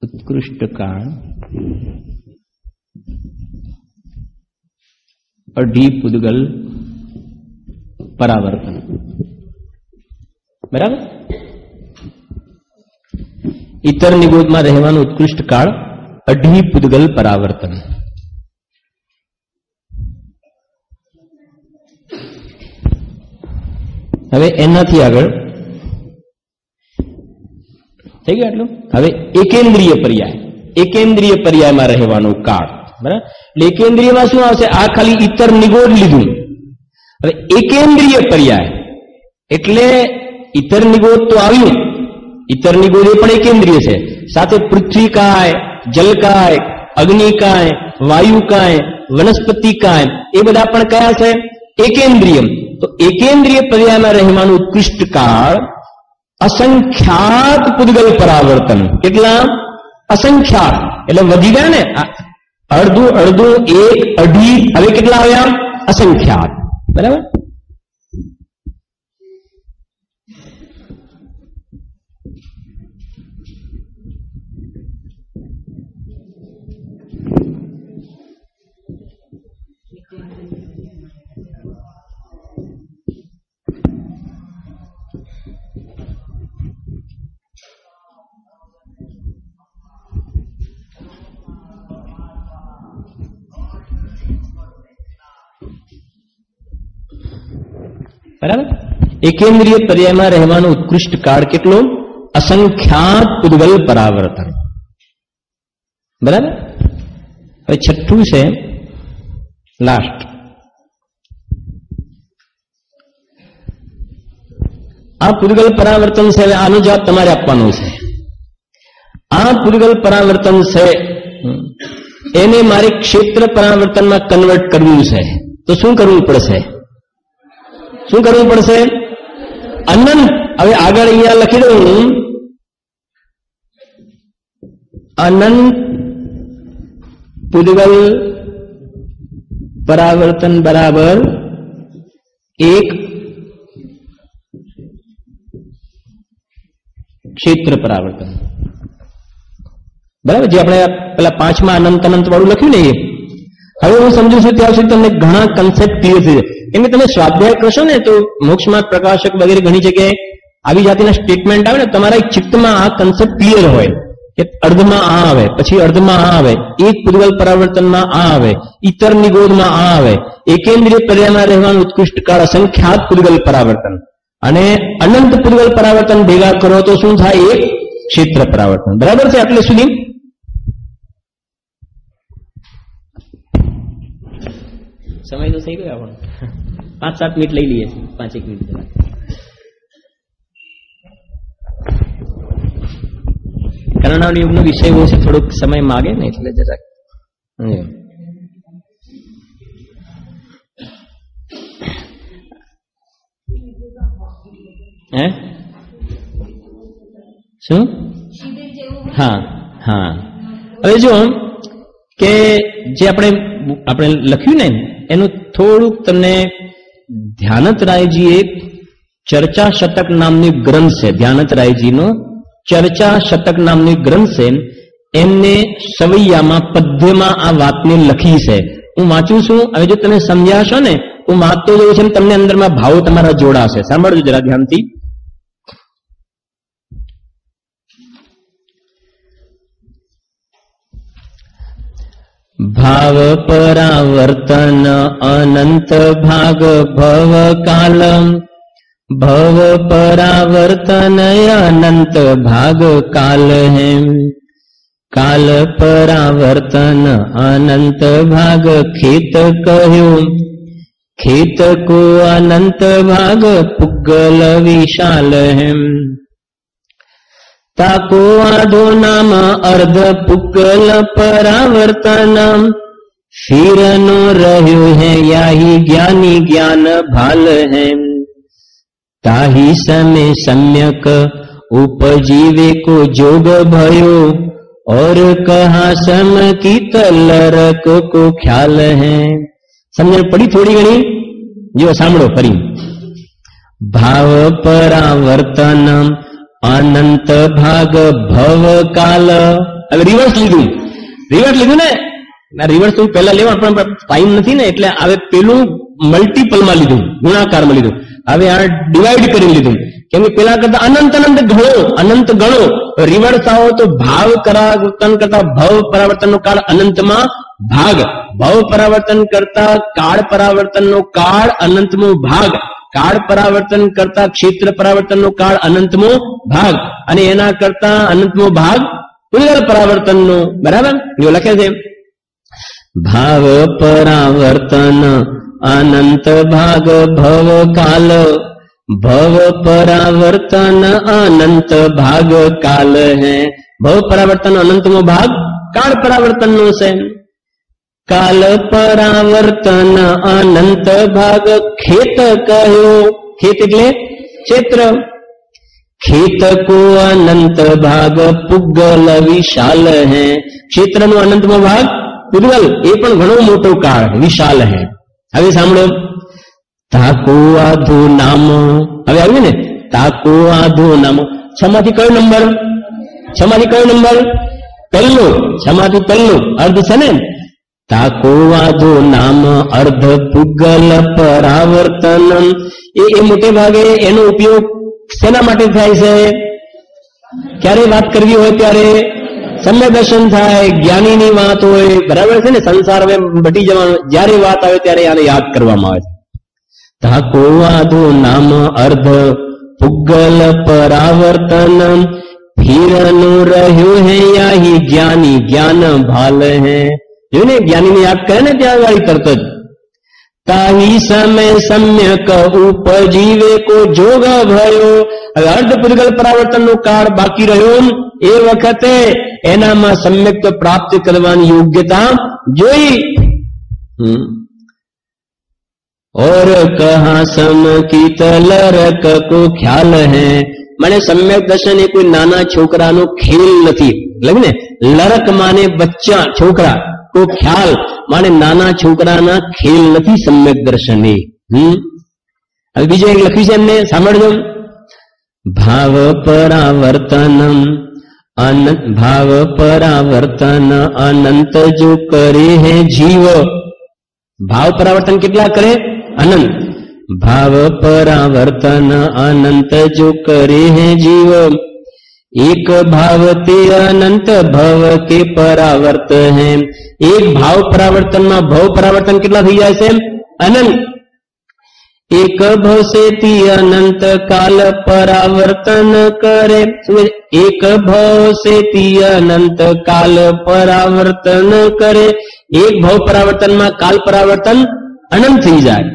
ઉત્કૃષ્ટ કાળ 2.5 પુદ્ગલ પરાવર્તન. બરાબર. ઇતર નિગોદમાં રહેવાનું ઉત્કૃષ્ટ કાળ 2.5 પુદ્ગલ પરાવર્તન. હવે એનાથી આગળ થઈ ગયું આટલું. હવે એકેન્દ્રીય પર્યાયમાં રહેવાનો કાળ. બરાબર. એટલે એકેન્દ્રિયમાં શું આવશે? આ ખાલી ઇતર નિગોદ લીધું હવે એકેન્દ્રિય પર્યાય એટલે ઇતર નિગોદ તો આવ્યું, ઇતર નિગોદ એ પણ એકેન્દ્રિય છે, સાથે પૃથ્વીકાય, જલકાય, અગ્નિકાય, વાયુકાય, વનસ્પતિકાય એ બધા પણ કયા છે? એકેન્દ્રિય. તો એકેન્દ્રિય પર્યાયમાં રહેવાનું ઉત્કૃષ્ટ કાળ અસંખ્યાત પુદ્ગલ પરાવર્તન. કેટલા? અસંખ્યાત એટલે વધી ગયા ને, અડધું અડધું, એક, અઢી, હવે કેટલા આવ્યા? અસંખ્યાત. બરાબર. બરાબર. એકેન્દ્રિય પર્યાયમાં રહેવાનો ઉત્કૃષ્ટ કાળ કેટલો? અસંખ્યાત પુદ્ગલ પરાવર્તન. બરાબર. હવે છઠ્ઠું છે લાસ્ટ. આ પુદ્ગલ પરાવર્તન છે. હવે આનો જવાબ તમારે આપવાનો છે. આ પુદ્ગલ પરાવર્તન છે એને મારે ક્ષેત્ર પરાવર્તનમાં કન્વર્ટ કરવું છે. તો શું કરવું પડશે? શું કરવું પડશે? અનંત. હવે આગળ અહીંયા લખી દઉં, અનંત પુદ્ગલ પરાવર્તન બરાબર એક ક્ષેત્ર પરાવર્તન. બરાબર. જે આપણે પેલા 5માં અનંત અનંત વાળું લખ્યું ને એ. હવે હું સમજુ છું ત્યાં સુધી તમને ઘણા કન્સેપ્ટ ક્લિયર થઈ જાય. કેમ કે તમે સ્વાધ્યાય કરશો ને તો મોક્ષમાં પ્રકાશક વગેરે ઘણી જગ્યાએ આવી જાતિના સ્ટેટમેન્ટ આવે ને, તમારા ચિત્તમાં આ કન્સેપ્ટ ક્લિયર હોય કે અર્ધમાં આ આવે, પછી અર્ધમાં આ આવે, એક પુદ્ગલ પરાવર્તનમાં આ આવે, ઇતર નિગોદમાં આ આવે, એકેન્દ્રિય પર્યાયમાં રહેવાનું ઉત્કૃષ્ટ કાળ અસંખ્યાત પુદ્ગલ પરાવર્તન અને અનંત પુદ્ગલ પરાવર્તન ભેગા કરો તો શું થાય? એક ક્ષેત્ર પરાવર્તન. બરાબર છે આટલે સુધી? સમય તો થઈ ગયો આપણો. 5-7 મિનિટ લઈ લઈએ. 5-1 મિનિટ. કર્ણાવલી યુગનો વિષય બહુ છે, થોડોક સમય માગે ને એટલે જરાક. હે શું? હા હા. હવે જો કે જે આપણે લખ્યું ને એનું થોડુંક તમને ધ્યાનતરાયજી એક ચર્ચા શતક નામની ગ્રંથ છે. ધ્યાનતરાયજીનો ચર્ચા શતક નામની ગ્રંથ છે. એમને સવૈયામાં પદ્યમાં આ વાતને લખી છે. હું વાંચું છું. હવે જો તમે સમજાશો ને, હું વાંચતો જઉં છું, તમને અંદરમાં ભાવ તમારા જોડાશે. સાંભળજો જરા ધ્યાનથી. ભાવ પરાવર્તન અનંત ભાગ ભવ કાલ, ભવ પરાવર્તન અનંત ભાગ કાલ હૈ, કાલ પરાવર્તન અનંત ભાગ ખેત કહ્યો, ખેત को अनंत भाग पुग्गल विशाल है, ताको आधो नाम अर्ध पुग्गल परावर्तन, फिर नो રહ્યો है याही ज्ञानी ज्ञान भाल है, ताही समय सम्यक उपजीवे को जोग भयो, और कहा सम की तलरक को ख्याल है. સમજણ પડી થોડી ઘણી? જો સાંભળો ફરી. ભાવ પરાવર્તન અનંત ભાગ ભવ કાલ. હવે રિવર્સ લીધું ને. રિવર્સ તો પહેલા લેવા પણ ટાઈમ નથી ને, એટલે હવે પેલું મલ્ટીપલમાં લીધું, ગુણાકારમાં લીધું. હવે આ ડિવાઈડ કરી લીધું. કેમ કે પેલા કરતા અનંત ગણો. રિવર્સ આવો તો ભાવ પરાવર્તન કરતા ભવ પરાવર્તન નો કાળ અનંતમાં ભાગ, ભવ પરાવર્તન કરતા કાળ પરાવર્તન નો કાળ અનંતમો ભાગ, કાળ પરાવર્તન કરતા ક્ષેત્ર પરાવર્તન નો કાળ અનંતમો ભાગ, અને એના કરતા અનંતમો ભાગ પુનર પરાવર્તન નો. બરાબર? જો લખે છે ભાવ પરાવર્તન अनंत भाग भव काल, भव परावर्तन अनंत भाग काल है। भव परावर्तन अनंत नो भाग काल परावर्तन नो से। काल परावर्तन अनंत भाग खेत कहो, खेत એટલે ક્ષેત્ર, ખેત को अनंत भाग पुगल विशाल है। ક્ષેત્રનો અનંતમો ભાગ પુગલ એ પણ ઘણો મોટો કાળ વિશાલ है। હવે સાંભળો, તાકો આધો નામ, હવે આવ્યું ને તાકો આધો નામ, છમાંથી કયો નંબર, છમાંથી કયો નંબર, પહેલો, છમાંથી પહેલો અર્ધ છે ને। તાકો આધો નામ અર્ધ પુગલ પરાવર્તન, એ મોટે ભાગે એનો ઉપયોગ શેના માટે થાય છે? ક્યારે વાત કરવી હોય ત્યારે સમ્યક દર્શન થાય, જ્ઞાનીની વાત હોય, બરાબર છે ને, સંસાર હવે બટી જવાનો, જ્યારે વાત આવે ત્યારે આને યાદ કરવામાં આવે છે। તાકો આધો નામ અર્ધ પુગલ પરાવર્તન, ફીરનું રહ્યું હે યાહી જ્ઞાની જ્ઞાન ભાલ હે। જોયું ને, જ્ઞાનીને યાદ કરે ને ત્યાં વાળી તરત જ તાહી સમય સમ્યક ઉપજીવે કો જોગ ભયો। હવે અર્ધ પુદ્ગલ પરાવર્તન નો કાળ બાકી રહ્યો, એ વખતે એનામાં સમ્યક પ્રાપ્ત કરવાની યોગ્યતા જોઈ। और कहा सम की तलरक को ख्याल है, माने सम्यक दर्शन એ કોઈ નાના છોકરાનો ખેલ નથી, એટલે ને લરક માને બચ્ચા છોકરા, કો ખ્યાલ માને નાના છોકરાના ખેલ નથી સમ્યક દર્શન એ। હવે બીજું એક લખ્યું છે એમને, સાંભળજો, ભાવ પરાવર્તનમ અનંત, ભાવ પરાવર્તન અનંત જો કરે હે જીવ, ભાવ પરાવર્તન કેટલા કરે? अनंत। भाव परावर्तन अनंत जो करे हैं जीव, एक भाव ते अनंत भव के परावर्त है। एक भाव परावर्तन में भव परावर्तन कितना थी जाए से? अनंत। एक भव से ती अनंत काल परावर्तन करे, एक भव से ती अनंत काल परावर्तन करे। एक भव परावर्तन में काल परावर्तन अनंत थी जाए।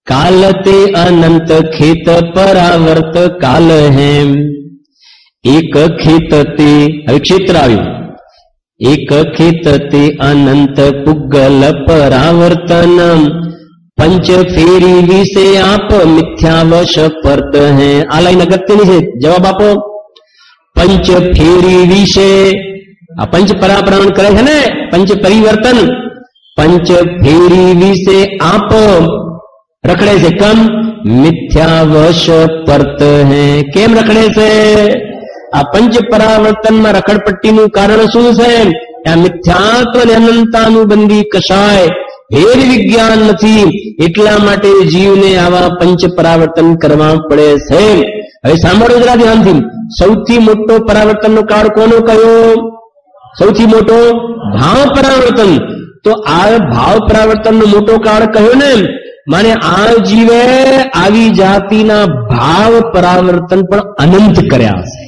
काल ते अनंत खेत परावर्त काल है। एक खेत ते, હવે ક્ષેત્ર આવ્યું, એક ખેત તે અનંત પુગલ પરાવર્તન, પંચ ફેરી વિશે આપ મિથ્યાવશ પરત હે। આ લાઈન અગત્યની છે, જવાબ આપો। પંચ ફેરી વિશે, આ પંચ પરાવર્તન કરે છે ને, પંચ પરિવર્તન, પંચ ફેરી વિશે આપ રખડે છે, કમ મિથ્યાવશ પરત હે। કેમ રખડે છે? આ પંચ પરાવર્તનમાં રખડપટ્ટીનું કારણ શું છે? આ મિથ્યાત્વ અને અનંતાનુબંધી કશાય ભેદ વિજ્ઞાન નથી, એટલા માટે જીવને આવા પંચ પરાવર્તન કરવા પડે છે। હવે સાંભળો જરા ધ્યાનથી, સૌથી મોટો પરાવર્તનનો કાળ કોનો કયો? સૌથી મોટો ભાવ પરાવર્તન। તો આ ભાવ પરાવર્તનનો મોટો કાળ કહ્યો ને, माने आ जीवे आवी जातिना भाव परावर्तन पण अनंत कर्या छे।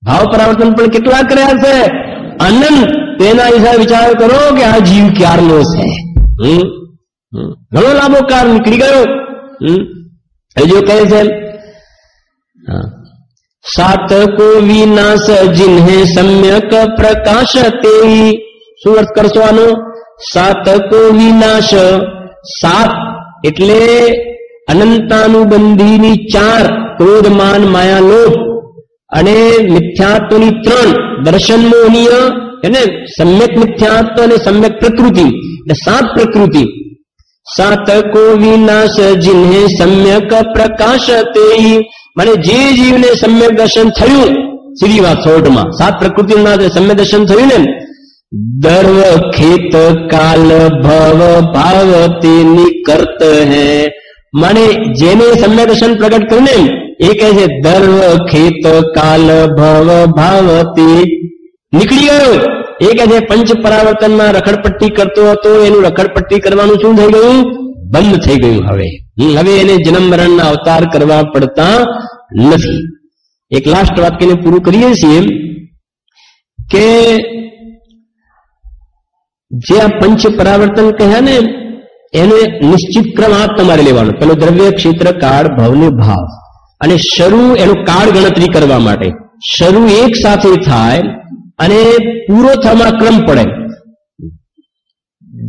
भाव परावर्तन पण केटला कर्या छे? अनंत। तेना हिसाबे विचार करो कि आ जीव क्यारनो छे। घणो लांबो काळ નીકળી ગયો। जो कहे छे, सात को विनाश जिन्हें सम्यक प्रकाश तेई। શું અર્થ કરશો આનો? સાત को विनाश, सात એટલે અનંતાનુબંધીની ચાર, ક્રોધ માન માયા લોભ, અને મિથ્યાત્વની ત્રણ, દર્શન મોહનીય એને સમ્યક મિથ્યાત્વ અને સમ્યક પ્રકૃતિ, એટલે સાત પ્રકૃતિ। સાત કો વિનાશ जिन्हें सम्यक प्रकाश तेई, माने જે જીવને સમ્યક દર્શન થયું, સીધી વાત શોર્ટમાં, સાત પ્રકૃતિના સમ્યક દર્શન થયું ને, दर्व खेत काल भव भावते निकर्त है। माने जेने सम्यक दर्शन प्रकट करने एक ऐसे दर्व खेत काल भव भावते निकली गयो। एक ऐसे पंच परावर्तन में रखड़पट्टी करतो हतो, एनु रखड़पट्टी करवानुं शुं थई गयुं? बंध थई गयुं। हवे एने जन्म मरणना अवतार करवा पड़ता नथी। एक लास्ट वाक्यने पूरुं करीए छीए के જે આ પંચ પરાવર્તન કહ્યા ને, એને નિશ્ચિત ક્રમ આ તમારે લેવાનો. પેલો દ્રવ્ય, ક્ષેત્ર, કાળ, ભવ ને ભાવ. અને શરૂ એનો કાળ ગણતરી કરવા માટે શરૂ એક સાથે થાય અને પૂરો થવામાં ક્રમ પડે.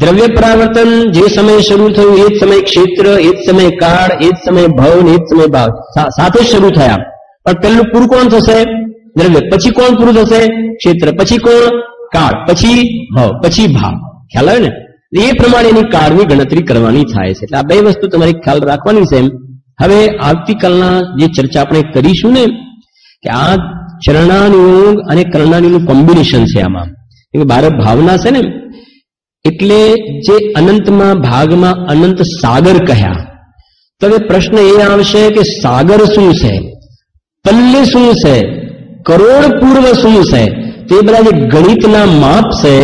દ્રવ્ય પરાવર્તન જે સમયે શરૂ થયું એ જ સમય ક્ષેત્ર, એ જ સમય કાળ, એ જ સમય ભવ ને એ જ સમય ભાવ સાથે શરૂ થયા. પણ પહેલું પૂરું કોણ થશે? દ્રવ્ય. પછી કોણ પૂરું થશે? ક્ષેત્ર. પછી કોણ? કાળ. પછી ભવ. પછી ભાવ. ખ્યાલ આવે ને? એ પ્રમાણે એની કાળની ગણતરી કરવાની થાય છે. એટલે આ બે વસ્તુ તમારે ખ્યાલ રાખવાની છે. હવે આવતીકાલના જે ચર્ચા આપણે કરીશું ને કે આ ચરણાનુયોગ અને કરણાનુયોગનું કોમ્બિનેશન છે આમાં. એ 12 ભાવના છે ને, એટલે જે અનંતમાં ભાગમાં અનંત સાગર કહ્યા. તો હવે પ્રશ્ન એ આવશે કે સાગર શું છે, પલ્લે શું છે, કરોડ પૂર્વ શું છે? તો એ બધા જે ગણિતના માપ છે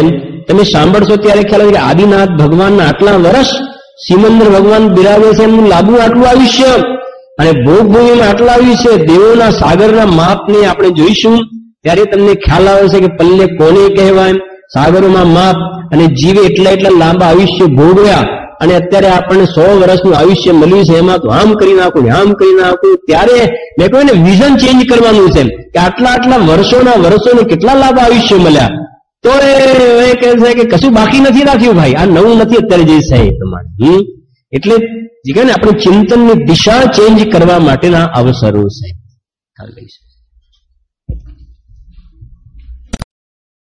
તમે સાંભળશો ત્યારે ખ્યાલ આવે કે આદિનાથ ભગવાનના આટલા વર્ષ, સિમંદર ભગવાન બિરાવે છે એમનું લાંબુ આટલું આયુષ્ય, અને ભોગભૂમિમાં આટલા આયુષ્ય, દેવોના સાગરના માપને આપણે જોઈશું ત્યારે તમને ખ્યાલ આવે છે કે પલ્લે કોને કહેવાય, સાગરોમાં માપ, અને જીવે એટલા લાંબા આયુષ્ય ભોગવ્યા અને અત્યારે આપણને 100 વર્ષનું આયુષ્ય મળ્યું છે, એમાં તો આમ કરી નાખું આમ કરી નાખું. ત્યારે મેં કહ્યું ને વિઝન ચેન્જ કરવાનું છે કે આટલા વર્ષોના વર્ષોને કેટલા લાંબા આયુષ્ય મળ્યા. તો એ કહે છે કે કશું બાકી નથી રાખ્યું ભાઈ, આ નવું નથી અત્યારે જે છે તમારે. એટલે જે કહે ને આપણે ચિંતનની દિશા ચેન્જ કરવા માટેના અવસરો છે.